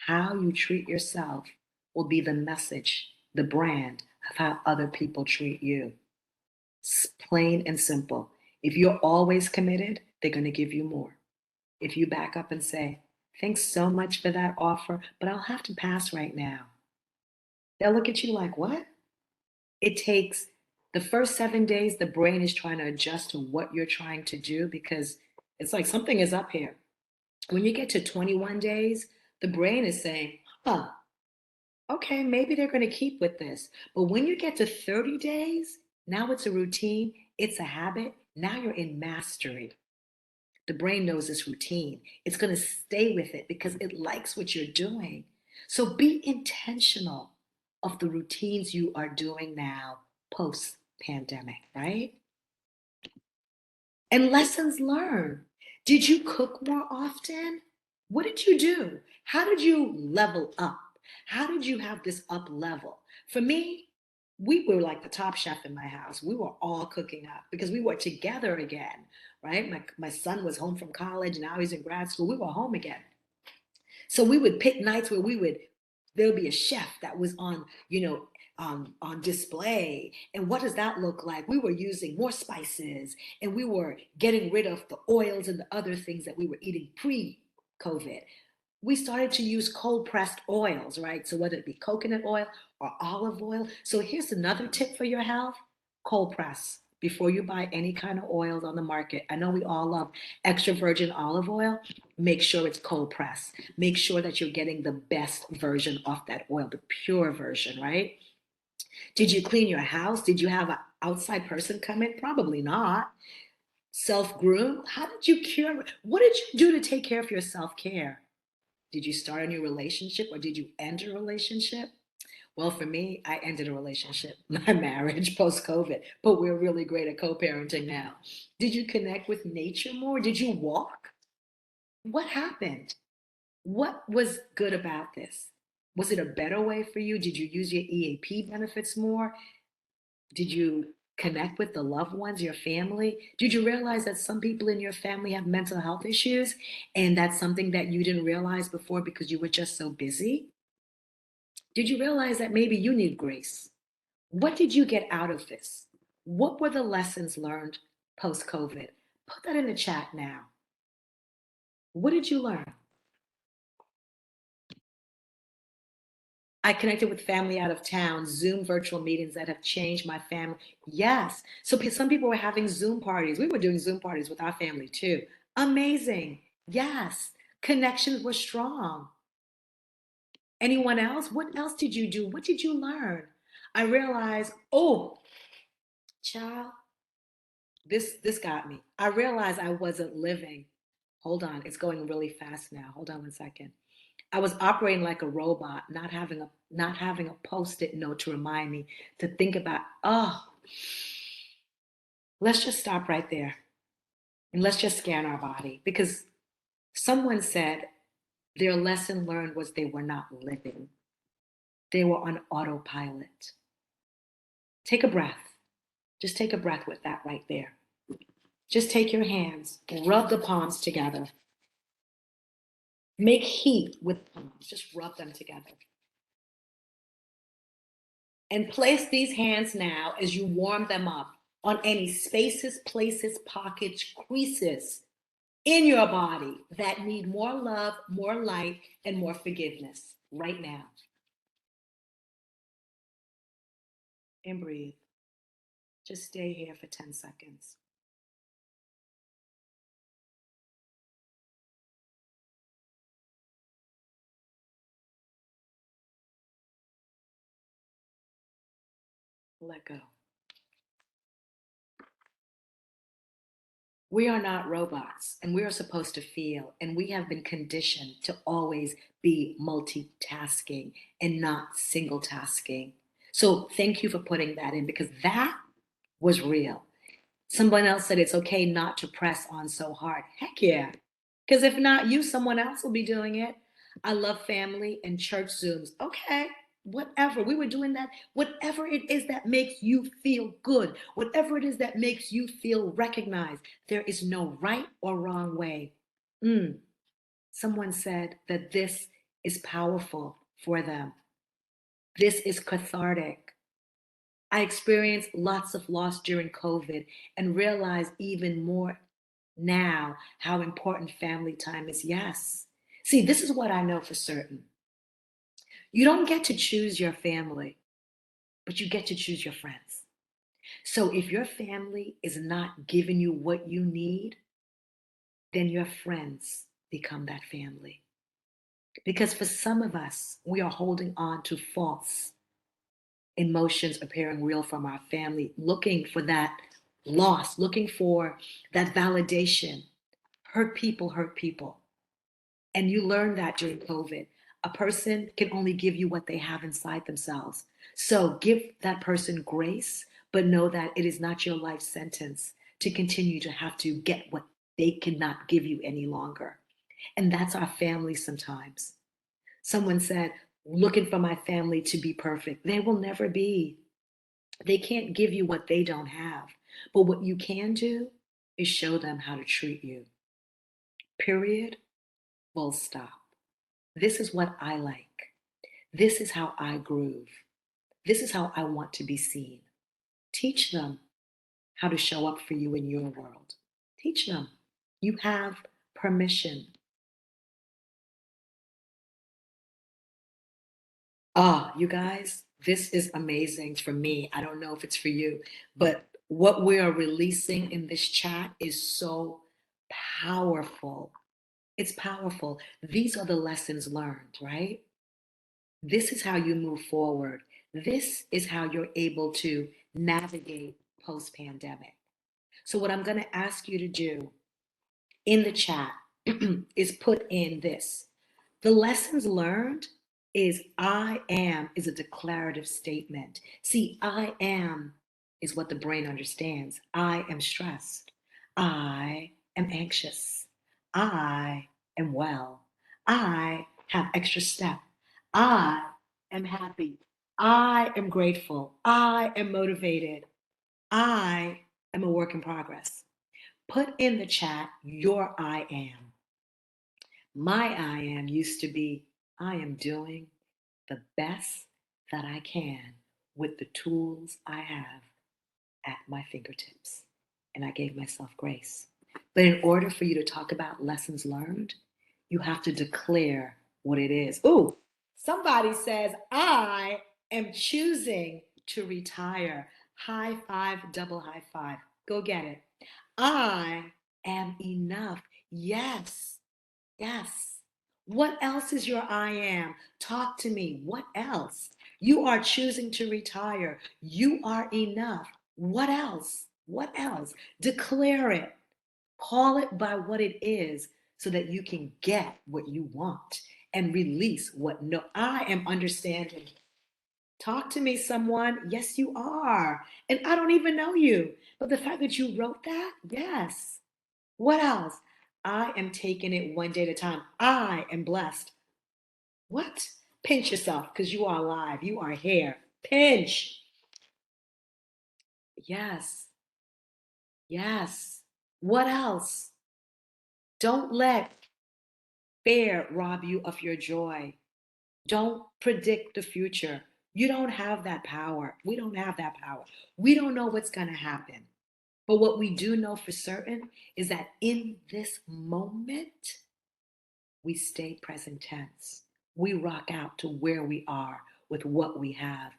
how you treat yourself will be the message, the brand of how other people treat you. It's plain and simple. If you're always committed, they're going to give you more. If you back up and say, thanks so much for that offer, but I'll have to pass right now, they'll look at you like, what? It takes the first 7 days, the brain is trying to adjust to what you're trying to do because it's like something is up here. When you get to 21 days, the brain is saying, huh, okay, maybe they're going to keep with this. But when you get to 30 days, now it's a routine, it's a habit. Now you're in mastery. The brain knows this routine. It's going to stay with it because it likes what you're doing. So be intentional of the routines you are doing now post pandemic, right? And lessons learned. Did you cook more often? What did you do? How did you level up? How did you have this up level? For me, we were like the top chef in my house. We were all cooking up because we were together again, right? My son was home from college, now he's in grad school. We were home again. So we would pick nights where there would be a chef that was on display. And what does that look like? We were using more spices and we were getting rid of the oils and the other things that we were eating pre-COVID. We started to use cold pressed oils, right? So whether it be coconut oil or olive oil. So here's another tip for your health: cold press before you buy any kind of oils on the market. I know we all love extra virgin olive oil. Make sure it's cold pressed. Make sure that you're getting the best version of that oil, the pure version, right? Did you clean your house? Did you have an outside person come in? Probably not. Self groom? How did you cure? What did you do to take care of your self care? Did you start a new relationship or did you end a relationship? Well, for me, I ended a relationship, my marriage post COVID, but we're really great at co parenting now. Did you connect with nature more? Did you walk? What happened? What was good about this? Was it a better way for you? Did you use your EAP benefits more? Did you connect with the loved ones, your family? Did you realize that some people in your family have mental health issues and that's something that you didn't realize before because you were just so busy? Did you realize that maybe you need grace? What did you get out of this? What were the lessons learned post COVID? Put that in the chat now. What did you learn? I connected with family out of town, Zoom virtual meetings that have changed my family. Yes. So some people were having Zoom parties. We were doing Zoom parties with our family too. Amazing. Yes. Connections were strong. Anyone else? What else did you do? What did you learn? I realized, oh, child, this got me. I realized I wasn't living. Hold on, it's going really fast now. Hold on 1 second. I was operating like a robot, not having a post-it note to remind me to think about, oh, let's just stop right there and let's just scan our body. Because someone said their lesson learned was they were not living. They were on autopilot. Take a breath. Just take a breath with that right there. Just take your hands, rub the palms together. Make heat with palms, just rub them together. And place these hands now as you warm them up on any spaces, places, pockets, creases in your body that need more love, more light, and more forgiveness right now. And breathe. Just stay here for 10 seconds. Let go. We are not robots and we are supposed to feel, and we have been conditioned to always be multitasking and not single tasking. So thank you for putting that in because that was real. Someone else said it's okay not to press on so hard. Heck yeah. Because if not you, someone else will be doing it. I love family and church Zooms. Okay, whatever. We were doing that. Whatever it is that makes you feel good, whatever it is that makes you feel recognized, there is no right or wrong way. Mm. Someone said that this is powerful for them. This is cathartic. I experienced lots of loss during COVID and realized even more now how important family time is. Yes. See, this is what I know for certain. You don't get to choose your family, but you get to choose your friends. So if your family is not giving you what you need, then your friends become that family. Because for some of us, we are holding on to false emotions appearing real from our family, looking for that loss, looking for that validation. Hurt people hurt people. And you learn that during COVID. A person can only give you what they have inside themselves. So give that person grace, but know that it is not your life sentence to continue to have to get what they cannot give you any longer. And that's our family sometimes. Someone said, looking for my family to be perfect. They will never be. They can't give you what they don't have. But what you can do is show them how to treat you. Period. Full stop. This is what I like. This is how I groove. This is how I want to be seen. Teach them how to show up for you in your world. Teach them. You have permission. Ah, you guys, this is amazing for me. I don't know if it's for you, but what we are releasing in this chat is so powerful. It's powerful. These are the lessons learned, right? This is how you move forward. This is how you're able to navigate post pandemic. So, what I'm going to ask you to do in the chat is put in this. The lessons learned is I am is a declarative statement. See, I am is what the brain understands. I am stressed. I am anxious. I am well. I have extra step. I am happy. I am grateful. I am motivated. I am a work in progress. Put in the chat your I am. My I am used to be I am doing the best that I can with the tools I have at my fingertips. And I gave myself grace. But in order for you to talk about lessons learned, you have to declare what it is. Ooh, somebody says, I am choosing to retire. High five, double high five. Go get it. I am enough. Yes. Yes. What else is your I am? Talk to me. What else? You are choosing to retire. You are enough. What else? What else? Declare it. Call it by what it is so that you can get what you want and release what no. I am understanding. Talk to me, someone. Yes, you are. And I don't even know you. But the fact that you wrote that, yes. What else? I am taking it one day at a time. I am blessed. What? Pinch yourself because you are alive. You are here. Pinch. Yes. Yes. What else? Don't let fear rob you of your joy. Don't predict the future. You don't have that power. We don't have that power. We don't know what's going to happen. But what we do know for certain is that in this moment, we stay present tense. We rock out to where we are with what we have.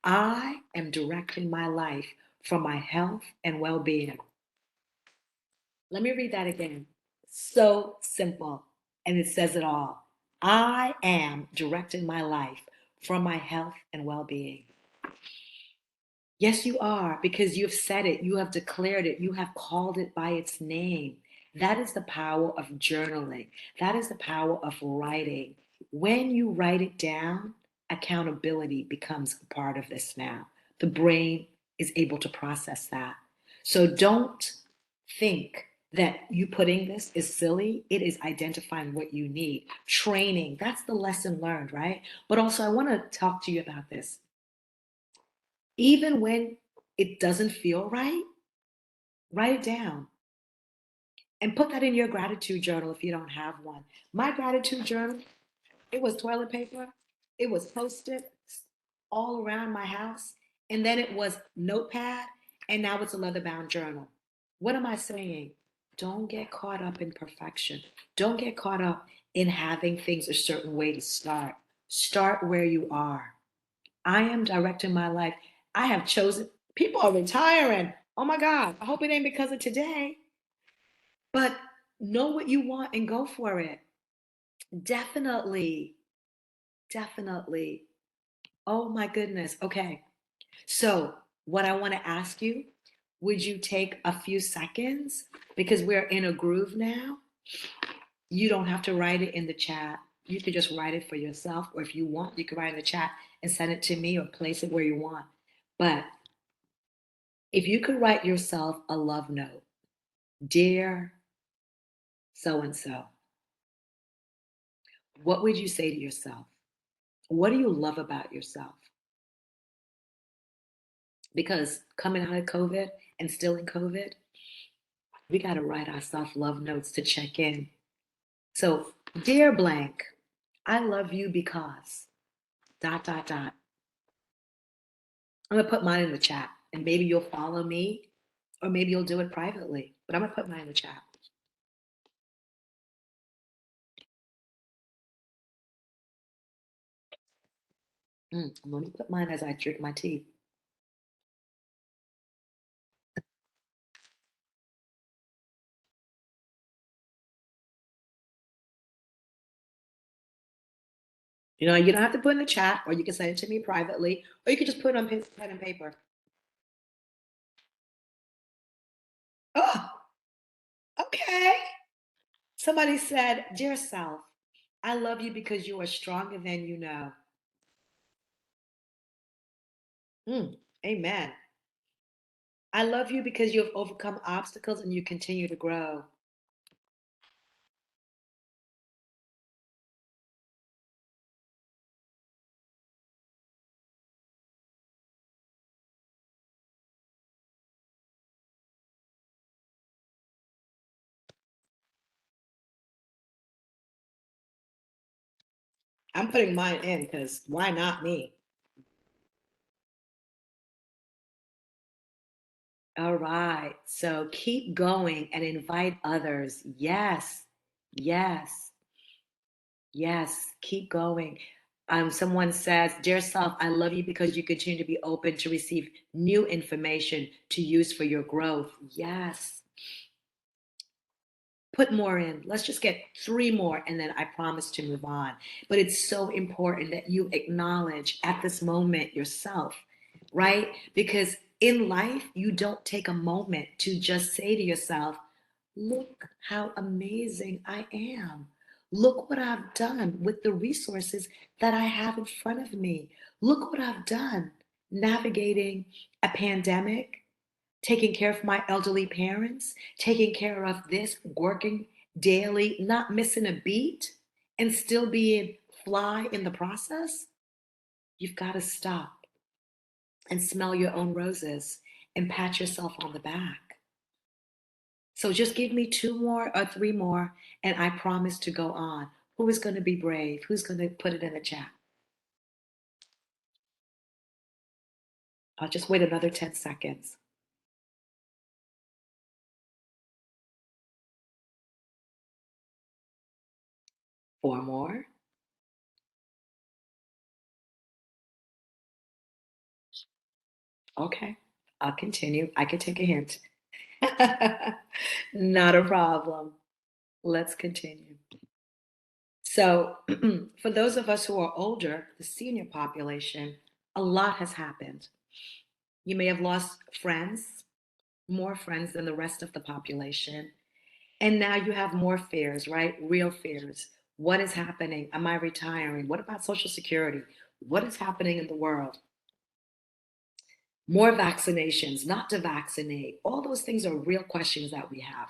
I am directing my life for my health and well being. Let me read that again. So simple, and it says it all. I am directing my life for my health and well being. Yes, you are, because you have said it, you have declared it, you have called it by its name. That is the power of journaling. That is the power of writing. When you write it down, accountability becomes a part of this now. The brain is able to process that. So don't think that you putting this is silly. It is identifying what you need. Training, that's the lesson learned, right? But also, I want to talk to you about this. Even when it doesn't feel right, write it down and put that in your gratitude journal if you don't have one. My gratitude journal, it was toilet paper, it was post-its all around my house, and then it was notepad, and now it's a leather-bound journal. What am I saying? Don't get caught up in perfection. Don't get caught up in having things a certain way to start. Start where you are. I am directing my life. I have chosen, people are retiring. Oh my God. I hope it ain't because of today, but know what you want and go for it. Definitely. Definitely. Oh my goodness. Okay. So, what I want to ask you, would you take a few seconds because we're in a groove now? You don't have to write it in the chat. You could just write it for yourself, or if you want, you can write in the chat and send it to me or place it where you want. But if you could write yourself a love note, dear so and so, what would you say to yourself? What do you love about yourself? Because coming out of COVID and still in COVID, we got to write ourselves love notes to check in. So, dear blank, I love you because dot, dot, dot. I'm going to put mine in the chat and maybe you'll follow me or maybe you'll do it privately, but I'm going to put mine in the chat. Let me put mine as I drink my tea. You know, you don't have to put in the chat, or you can send it to me privately, or you can just put it on pen and paper. Oh, okay. Somebody said, dear self, I love you because you are stronger than you know. Amen. I love you because you have overcome obstacles and you continue to grow. I'm putting mine in because why not me? All right. So keep going and invite others. Yes. Yes. Yes. Keep going. Someone says, dear self, I love you because you continue to be open to receive new information to use for your growth. Yes. Put more in. Let's just get three more and then I promise to move on. But it's so important that you acknowledge at this moment yourself, right? Because in life, you don't take a moment to just say to yourself, look how amazing I am. Look what I've done with the resources that I have in front of me. Look what I've done navigating a pandemic, taking care of my elderly parents, taking care of this, working daily, not missing a beat, and still being fly in the process. You've got to stop and smell your own roses and pat yourself on the back. So just give me two more or three more, and I promise to go on. Who is going to be brave? Who's going to put it in the chat? I'll just wait another 10 seconds. Four more. Okay, I'll continue. I can take a hint. Not a problem. Let's continue. So, for those of us who are older, the senior population, a lot has happened. You may have lost friends, more friends than the rest of the population. And now you have more fears, right? Real fears. What is happening? Am I retiring? What about Social Security? What is happening in the world? More vaccinations, not to vaccinate. All those things are real questions that we have.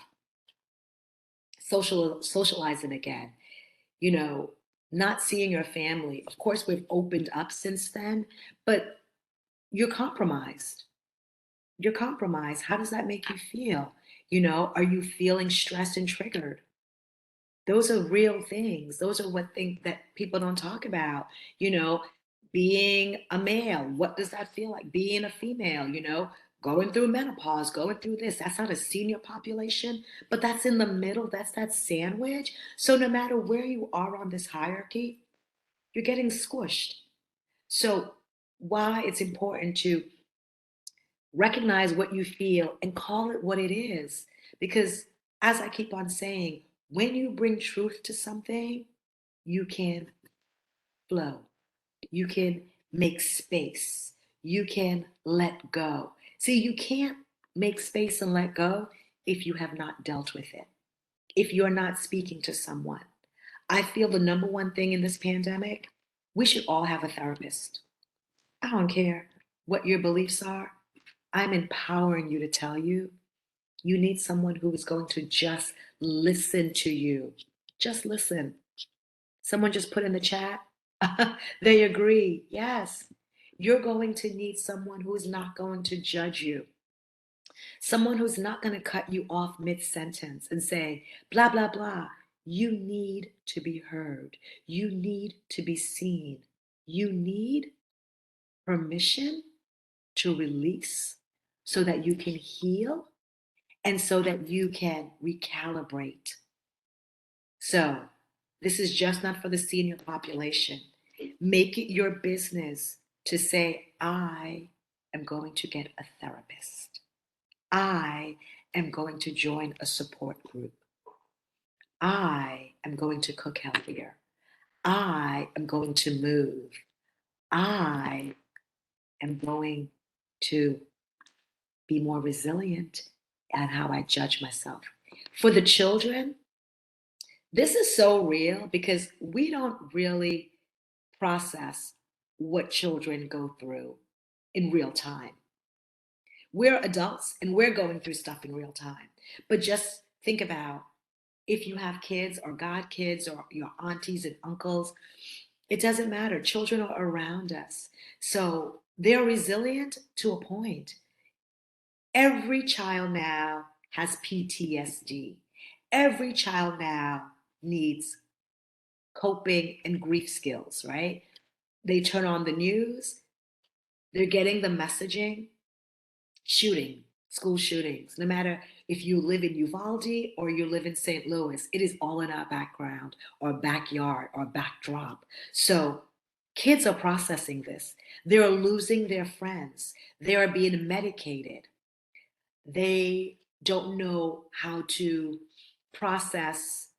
Socializing again, you know, not seeing your family. Of course, we've opened up since then, but you're compromised. You're compromised. How does that make you feel? Are you feeling stressed and triggered? Those are real things. Those are what things that people don't talk about. You know, being a male, what does that feel like? Being a female, going through menopause, going through this. That's not a senior population, but that's in the middle. That's that sandwich. So no matter where you are on this hierarchy, you're getting squished. So why it's important to recognize what you feel and call it what it is. Because as I keep on saying, when you bring truth to something, you can flow, you can make space, you can let go. See, you can't make space and let go if you have not dealt with it, if you're not speaking to someone. I feel the number one thing in this pandemic, we should all have a therapist. I don't care what your beliefs are. I'm empowering you to tell you you need someone who is going to just listen to you. Just listen. Someone just put in the chat. They agree. Yes. You're going to need someone who is not going to judge you. Someone who's not going to cut you off mid sentence and say, blah, blah, blah. You need to be heard. You need to be seen. You need permission to release so that you can heal and so that you can recalibrate. So, this is just not for the senior population. Make it your business to say, I am going to get a therapist. I am going to join a support group. I am going to cook healthier. I am going to move. I am going to be more resilient at how I judge myself. For the children, this is so real because we don't really process what children go through in real time. We're adults and we're going through stuff in real time. But just think about if you have kids or god kids or your aunties and uncles, it doesn't matter. Children are around us. So they're resilient to a point. Every child now has PTSD. Every child now needs coping and grief skills, right? They turn on the news, they're getting the messaging, shooting, school shootings. No matter if you live in Uvalde or you live in St. Louis, it is all in our background or backyard or backdrop. So kids are processing this. They're losing their friends. They are being medicated. They don't know how to process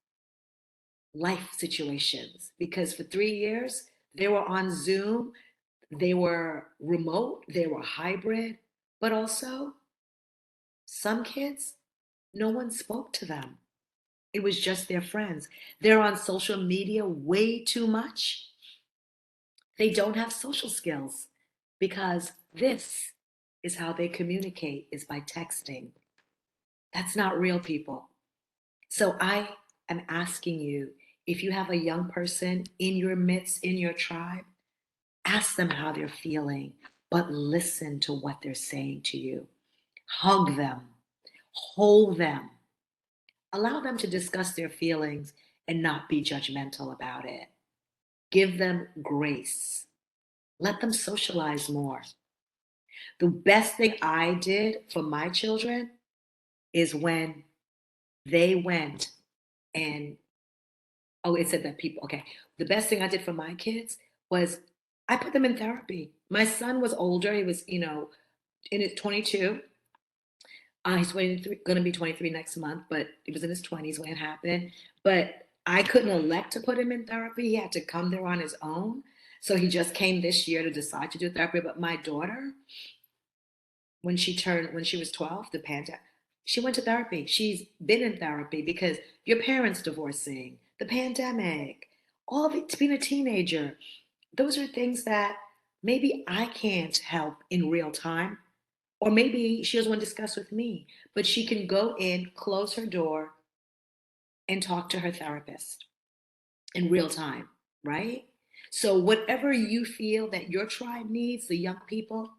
life situations because for 3 years they were on Zoom, they were remote, they were hybrid, but also some kids, no one spoke to them. It was just their friends. They're on social media way too much. They don't have social skills because this is how they communicate is by texting. That's not real people. So I am asking you, if you have a young person in your midst, in your tribe, ask them how they're feeling, but listen to what they're saying to you. Hug them, hold them, allow them to discuss their feelings and not be judgmental about it. Give them grace. Let them socialize more. The best thing I did for my children is when they went and, oh, it said that people, okay. The best thing I did for my kids was I put them in therapy. My son was older. He was, in his 22. He's going to be 23 next month, but he was in his 20s when it happened. But I couldn't elect to put him in therapy. He had to come there on his own. So he just came this year to decide to do therapy. But my daughter, when she was 12, the pandemic, she went to therapy. She's been in therapy because your parents divorcing, the pandemic, all of it, being a teenager. Those are things that maybe I can't help in real time, or maybe she doesn't want to discuss with me, but she can go in, close her door, and talk to her therapist in real time, right? So, whatever you feel that your tribe needs, the young people,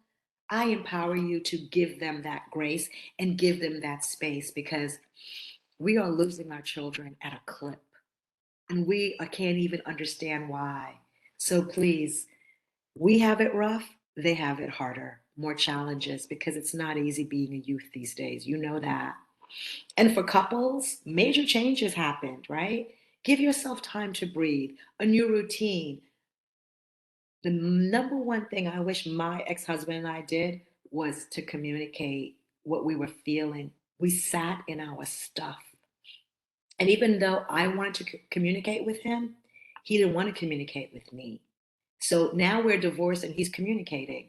I empower you to give them that grace and give them that space because we are losing our children at a clip and can't even understand why. So, please, we have it rough, they have it harder, more challenges because it's not easy being a youth these days. You know that. And for couples, major changes happened, right? Give yourself time to breathe, a new routine. The number one thing I wish my ex husband and I did was to communicate what we were feeling. We sat in our stuff. And even though I wanted to communicate with him, he didn't want to communicate with me. So now we're divorced and he's communicating.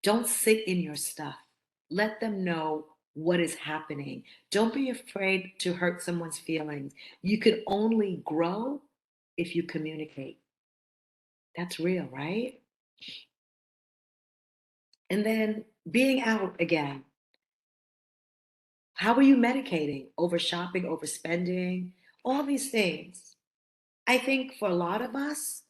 Don't sit in your stuff. Let them know what is happening. Don't be afraid to hurt someone's feelings. You can only grow if you communicate. That's real, right? And then being out again. How are you medicating? Over shopping, overspending, all these things. I think for a lot of us,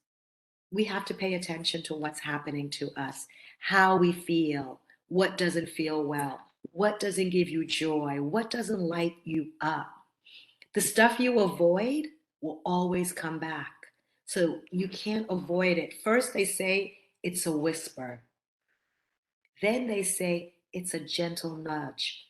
we have to pay attention to what's happening to us, how we feel, what doesn't feel well, what doesn't give you joy, what doesn't light you up. The stuff you avoid will always come back. So you can't avoid it. First, they say it's a whisper, then they say it's a gentle nudge.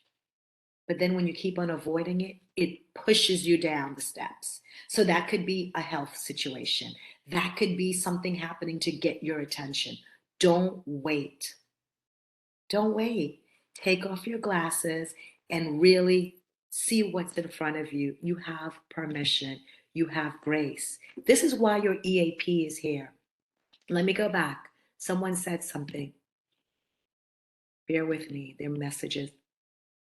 But then when you keep on avoiding it, it pushes you down the steps. So that could be a health situation. That could be something happening to get your attention. Don't wait. Don't wait. Take off your glasses and really see what's in front of you. You have permission. You have grace. This is why your EAP is here. Let me go back. Someone said something. Bear with me. Their messages.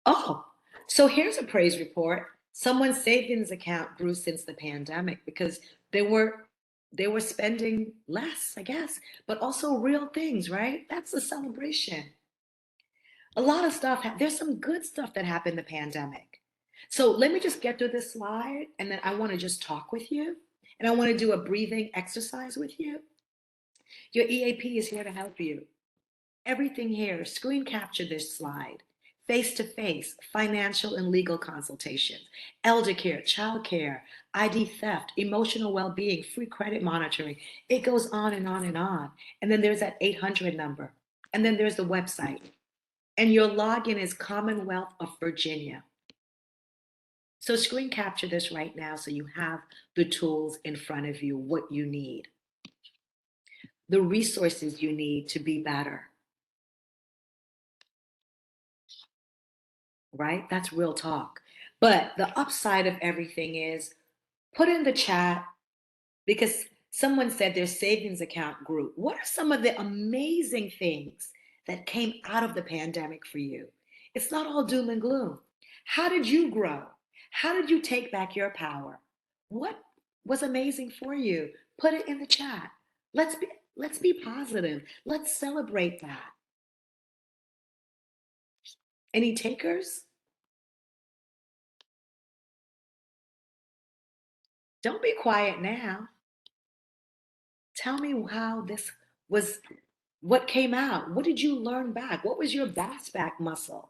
Oh, so here's a praise report. Someone's savings account grew since the pandemic because they were they were spending less, I guess, but also real things, right? That's a celebration. A lot of stuff, there's some good stuff that happened in the pandemic. So let me just get through this slide and then I want to just talk with you and I want to do a breathing exercise with you. Your EAP is here to help you. Everything here, screen capture this slide. Face to face, financial and legal consultations, elder care, child care, ID theft, emotional well being, free credit monitoring. It goes on and on and on. And then there's that 800 number. And then there's the website. And your login is Commonwealth of Virginia. So screen capture this right now so you have the tools in front of you, what you need, the resources you need to be better, right? That's real talk. But the upside of everything is put in the chat because someone said their savings account grew. What are some of the amazing things that came out of the pandemic for you? It's not all doom and gloom. How did you grow? How did you take back your power? What was amazing for you? Put it in the chat. Let's be let's be positive. Let's celebrate that. Any takers? Don't be quiet now. Tell me how this was, what came out? What did you learn back? What was your bounce back muscle?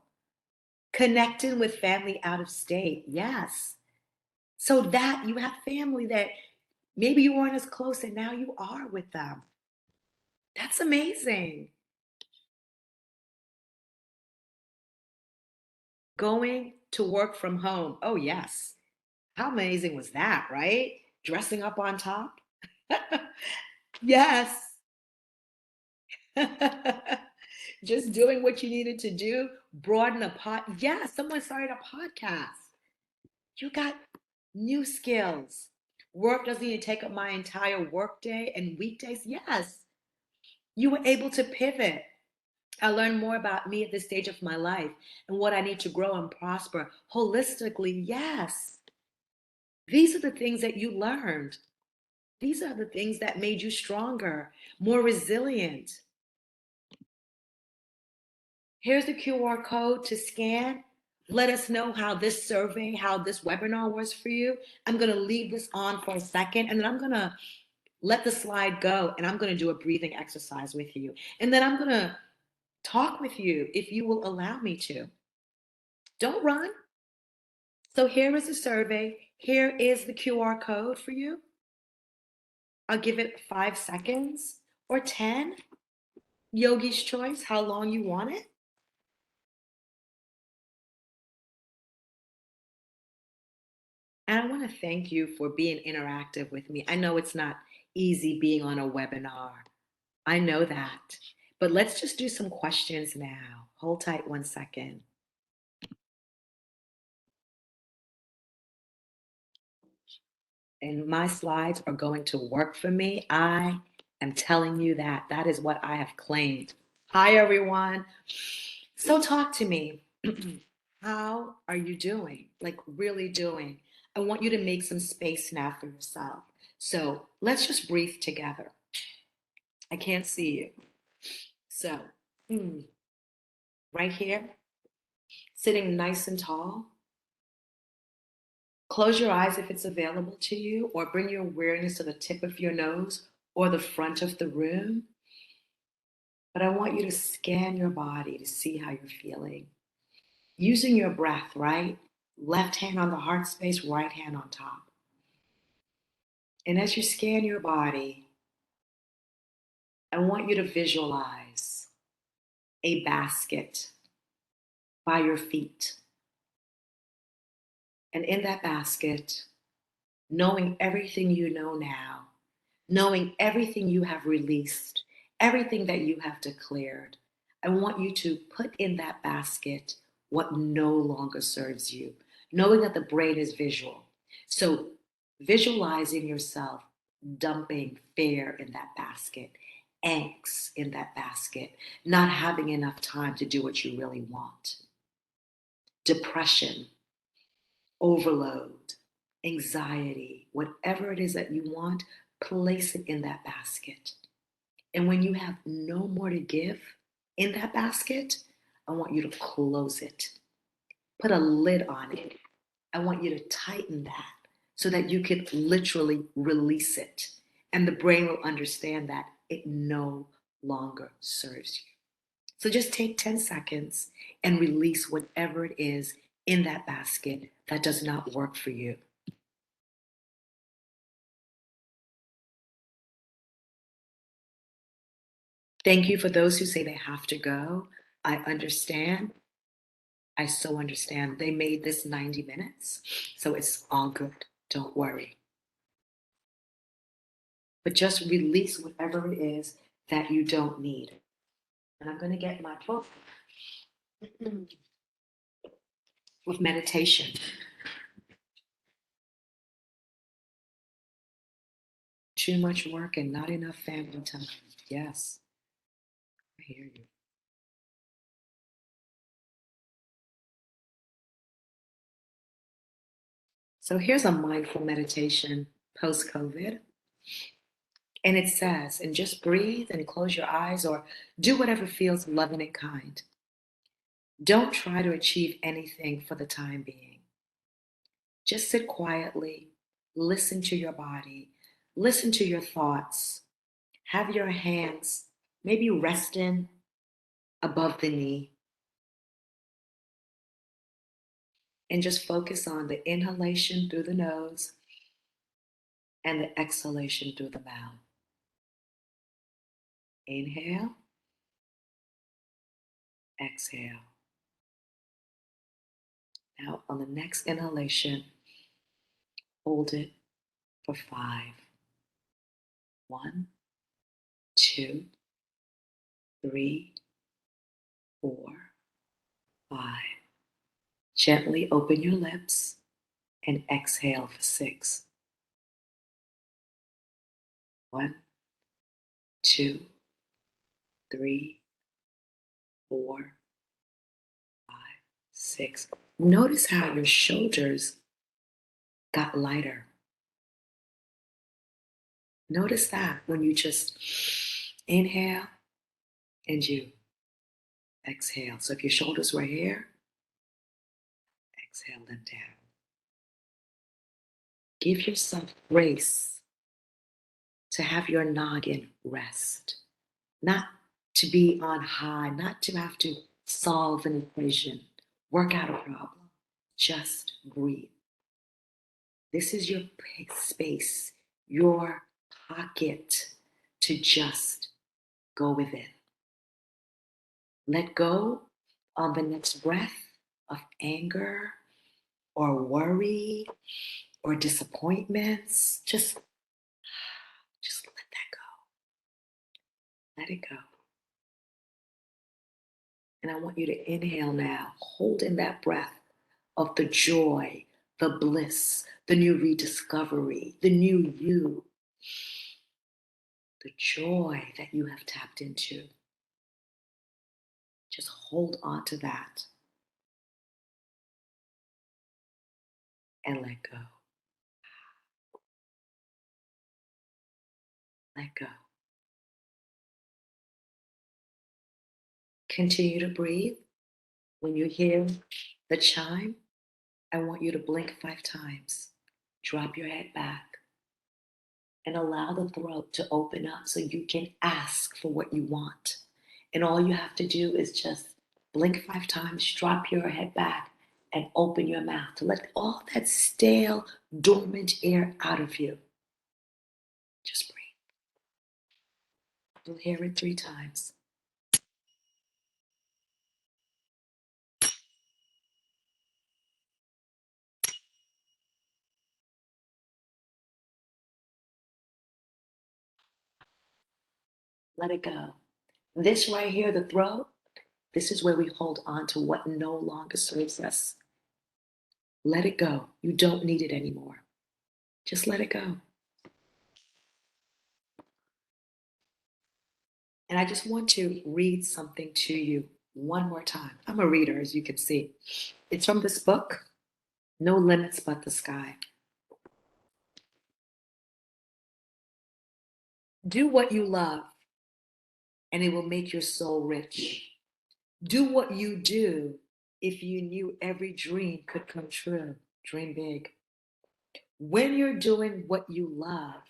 Connecting with family out of state. Yes. So that you have family that maybe you weren't as close and now you are with them. That's amazing. Going to work from home. Oh, yes. How amazing was that, right? Dressing up on top. Yes. Just doing what you needed to do, broaden a pot. Yeah, someone started a podcast. You got new skills. Work doesn't need to take up my entire work day and weekdays. Yes, you were able to pivot. I learned more about me at this stage of my life and what I need to grow and prosper holistically. Yes, these are the things that you learned. These are the things that made you stronger, more resilient. Here's the QR code to scan. Let us know how this survey, how this webinar was for you. I'm going to leave this on for a second, and then I'm going to let the slide go, and I'm going to do a breathing exercise with you. And then I'm going to talk with you if you will allow me to. Don't run. So here is the survey. Here is the QR code for you. I'll give it 5 seconds or 10. Yogi's choice, how long you want it. And I want to thank you for being interactive with me. I know it's not easy being on a webinar. I know that. But let's just do some questions now. Hold tight 1 second. And my slides are going to work for me. I am telling you that. That is what I have claimed. Hi, everyone. So, talk to me. How are you doing? Like, really doing? I want you to make some space now for yourself. So, let's just breathe together. I can't see you. So, right here, sitting nice and tall. Close your eyes if it's available to you, or bring your awareness to the tip of your nose or the front of the room. But I want you to scan your body to see how you're feeling. Using your breath, right? Left hand on the heart space, right hand on top. And as you scan your body, I want you to visualize a basket by your feet. And in that basket, knowing everything you know now, knowing everything you have released, everything that you have declared, I want you to put in that basket what no longer serves you, knowing that the brain is visual. So, visualizing yourself dumping fear in that basket, angst in that basket, not having enough time to do what you really want, depression, overload, anxiety, whatever it is that you want, place it in that basket. And when you have no more to give in that basket, I want you to close it, put a lid on it. I want you to tighten that so that you can literally release it. And the brain will understand that it no longer serves you. So just take 10 seconds and release whatever it is in that basket that does not work for you. Thank you for those who say they have to go. I understand. I so understand. They made this 90 minutes, so it's all good. Don't worry. But just release whatever it is that you don't need. And I'm going to get my book with meditation. Too much work and not enough family time. Yes, I hear you. So here's a mindful meditation post COVID. And it says, and just breathe and close your eyes or do whatever feels loving and kind. Don't try to achieve anything for the time being. Just sit quietly, listen to your body, listen to your thoughts. Have your hands maybe resting above the knee and just focus on the inhalation through the nose and the exhalation through the mouth. Inhale, exhale. Now, on the next inhalation, hold it for 5. 1, 2, 3, 4, 5. Gently open your lips and exhale for 6. 1, 2, 3, 4, 5, 6. Notice how your shoulders got lighter. Notice that when you just inhale and you exhale. So if your shoulders were here, exhale them down. Give yourself grace to have your noggin rest, not to be on high, not to have to solve an equation, work out a problem. Just breathe. This is your space, your pocket to just go within. Let go on the next breath of anger or worry or disappointments. Just let that go. Let it go. And I want you to inhale now, hold in that breath of the joy, the bliss, the new rediscovery, the new you, the joy that you have tapped into. Just hold on to that and let go. Let go. Continue to breathe. When you hear the chime, I want you to blink 5 times. Drop your head back and allow the throat to open up so you can ask for what you want. And all you have to do is just blink 5 times, drop your head back, and open your mouth to let all that stale, dormant air out of you. Just breathe. You'll hear it 3 times. Let it go. This right here, the throat, this is where we hold on to what no longer serves us. Let it go. You don't need it anymore. Just let it go. And I just want to read something to you one more time. I'm a reader, as you can see. It's from this book, No Limits But the Sky. Do what you love, and it will make your soul rich. Do what you do if you knew every dream could come true. Dream big. When you're doing what you love,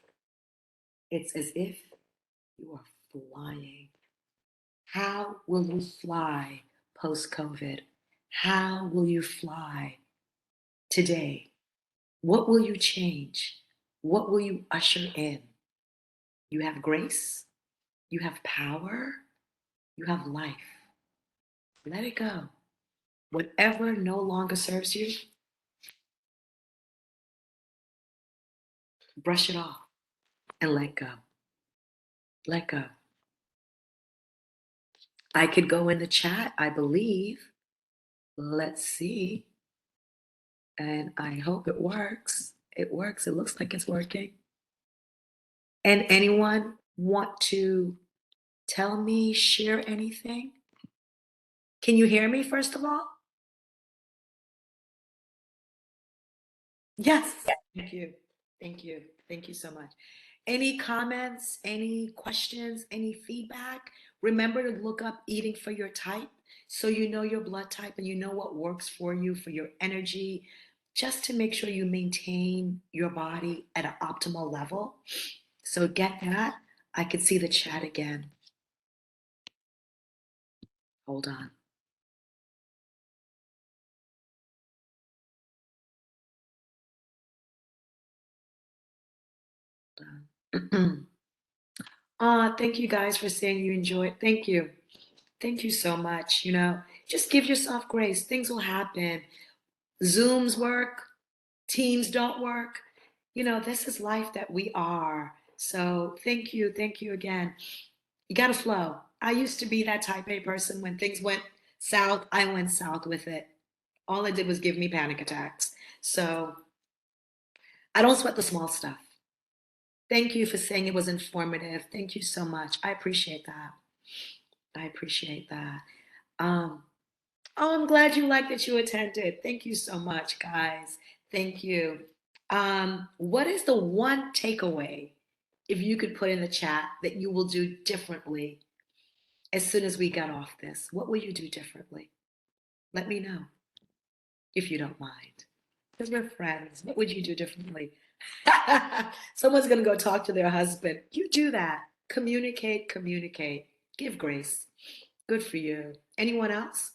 it's as if you are flying. How will you fly post COVID? How will you fly today? What will you change? What will you usher in? You have grace, you have power, you have life. Let it go. Whatever no longer serves you, brush it off and let go. Let go. I could go in the chat, I believe. Let's see. And I hope it works. It works. It looks like it's working. And anyone want to tell me, share anything? Can you hear me, first of all? Yes. Thank you. Thank you. Thank you so much. Any comments, any questions, any feedback? Remember to look up eating for your type so you know your blood type and you know what works for you for your energy, just to make sure you maintain your body at an optimal level. So get that. I can see the chat again. Hold on. Hold on. Thank you guys for saying you enjoyed. Thank you. Thank you so much. Just give yourself grace. Things will happen. Zooms work, Teams don't work. This is life that we are. So thank you. Thank you again. You got to flow. I used to be that type A person. When things went south, I went south with it. All it did was give me panic attacks. So I don't sweat the small stuff. Thank you for saying it was informative. Thank you so much. I appreciate that. I appreciate that. Um, oh, I'm glad you liked that you attended. Thank you so much, guys. Thank you. What is the one takeaway, if you could put in the chat, that you will do differently as soon as we get off this? What will you do differently? Let me know if you don't mind. Because we're friends. What would you do differently? Someone's going to go talk to their husband. You do that. Communicate, communicate. Give grace. Good for you. Anyone else?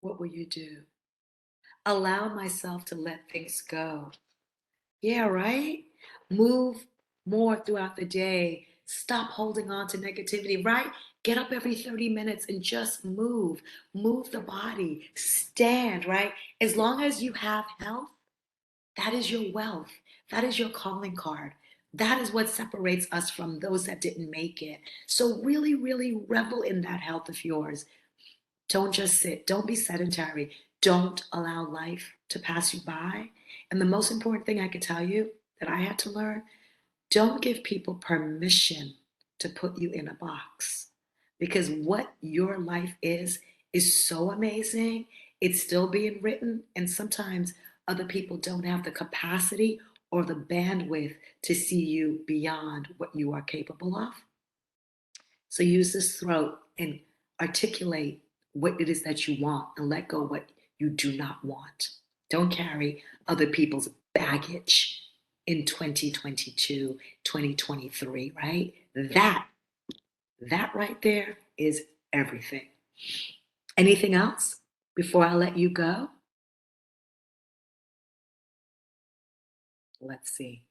What will you do? Allow myself to let things go. Yeah, right? Move more throughout the day. Stop holding on to negativity, right? Get up every 30 minutes and just move. Move the body. Stand, right? As long as you have health, that is your wealth. That is your calling card. That is what separates us from those that didn't make it. So really, really revel in that health of yours. Don't just sit. Don't be sedentary. Don't allow life to pass you by. And the most important thing I could tell you that I had to learn, don't give people permission to put you in a box. Because what your life is so amazing. It's still being written. And sometimes other people don't have the capacity or the bandwidth to see you beyond what you are capable of. So use this throat and articulate what it is that you want and let go what you do not want. Don't carry other people's baggage in 2022, 2023, right? That right there is everything. Anything else before I let you go? Let's see.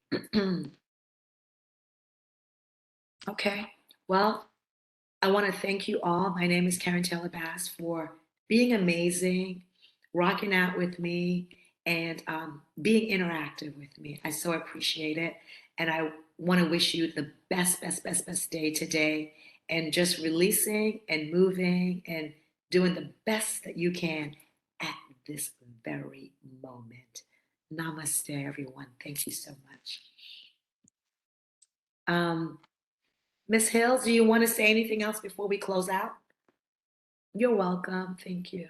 Okay. Well, I want to thank you all. My name is Karen Taylor Bass for being amazing, rocking out with me, and being interactive with me. I so appreciate it. And I want to wish you the best, best, best, best day today. And just releasing and moving and doing the best that you can at this very moment. Namaste, everyone. Thank you so much. Um, Miss Hills, do you want to say anything else before we close out? You're welcome. Thank you.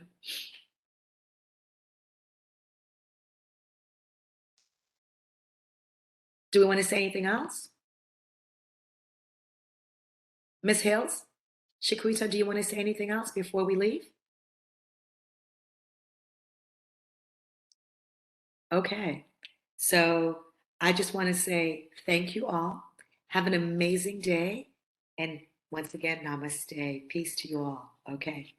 Do we want to say anything else? Miss Hills? Shaquita, do you want to say anything else before we leave? Okay. So I just want to say thank you all. Have an amazing day. And once again, namaste. Peace to you all. Okay.